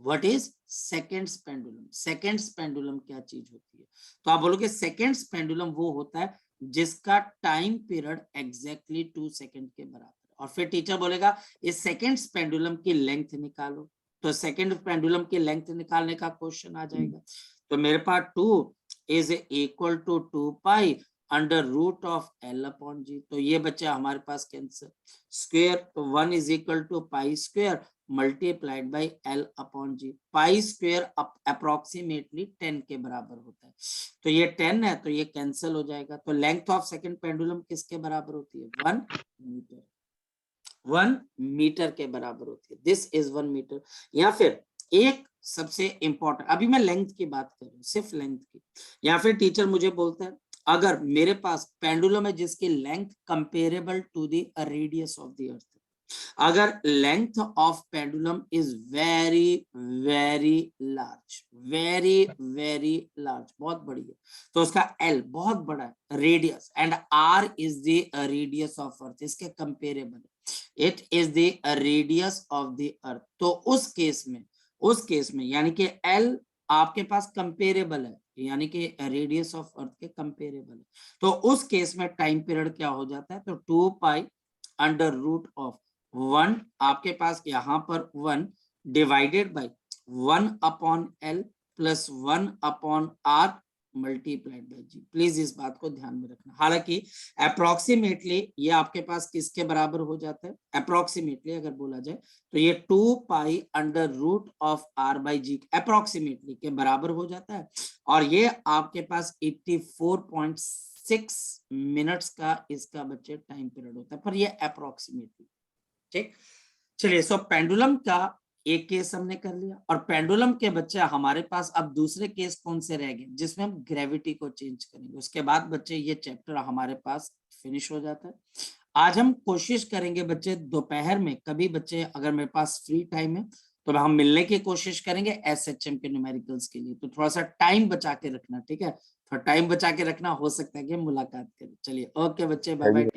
what is seconds pendulum. Seconds pendulum क्या चीज होती है, तो आप बोलोगे सेकंड्स पेंडुलम वो होता है जिसका टाइम पीरियड एग्जैक्टली 2 सेकंड के बराबर है। और फिर टीचर बोलेगा इस सेकंड्स पेंडुलम की लेंथ निकालो, तो सेकंड पेंडुलम की लेंथ निकालने का क्वेश्चन आ जाएगा। तो मेरे पास 2 is equal to 2 pi under root of l upon g, तो ये बच्चा हमारे पास कैंसर। स्क्वायर, तो 1 is equal to pi square multiplied by l upon g. Pi square approximately 10 के बराबर होता है, तो ये 10 है तो ये कैंसिल हो जाएगा। तो लेंथ ऑफ सेकंड पेंडुलम किसके बराबर होती है, 1 मीटर, 1 मीटर के बराबर होती है। This is 1 metre. या फिर एक सबसे इंपॉर्टेंट, अभी मैं लेंथ की बात कर रहा हूँ, सिर्फ लेंथ की। या फिर टीचर मुझे बोलता है अगर मेरे पास पेंडुलम है जिसकी length comparable to the radius of the earth, अगर length of pendulum is very very large, very very large, बहुत बड़ी है, तो उसका एल बहुत बड़ा है, radius, and r is the radius of earth, इसके कंपेरेबल है, it is the radius of the earth. तो उस केस में यानी कि एल आपके पास कंपेरेबल है, यानी कि रेडियस ऑफ अर्थ के कंपेरेबल है, तो उस केस में टाइम पीरियड क्या हो जाता है, तो 2 पाई अंडर रूट ऑफ 1, आपके पास यहाँ पर 1 divided by 1 upon l plus 1 upon r multiplied by g. Please इस बात को ध्यान में रखना। हालांकि अप्रोक्सीमेटली ये आपके पास किसके बराबर हो जाता है, अप्रोक्सीमेटली अगर बोला जाए तो ये 2 pi under root of r by g approximately के बराबर हो जाता है, और ये आपके पास 84.6 मिनट्स का इसका बच्चे टाइम पीरियड होता है, पर ये अप्रोक्सीमेटली। ठीक, चलिए, सो पेंडुलम का एक केस हमने कर लिया, और पेंडुलम के बच्चे हमारे पास अब दूसरे केस कौन से रह गए जिसमें हम ग्रेविटी को चेंज करेंगे। उसके बाद बच्चे ये चैप्टर हमारे पास फिनिश हो जाता है। आज हम कोशिश करेंगे बच्चे दोपहर में, कभी बच्चे अगर मेरे पास फ्री टाइम है तो हम मिलने की कोशिश करेंगे एसएचएम के न्यूमेरिकल्स के लिए, तो थोड़ा सा टाइम बचा के रखना, ठीक है, थोड़ा टाइम बचा के रखना, हो सकता है कि मुलाकात करें। चलिए ओके बच्चे, बाय बाय।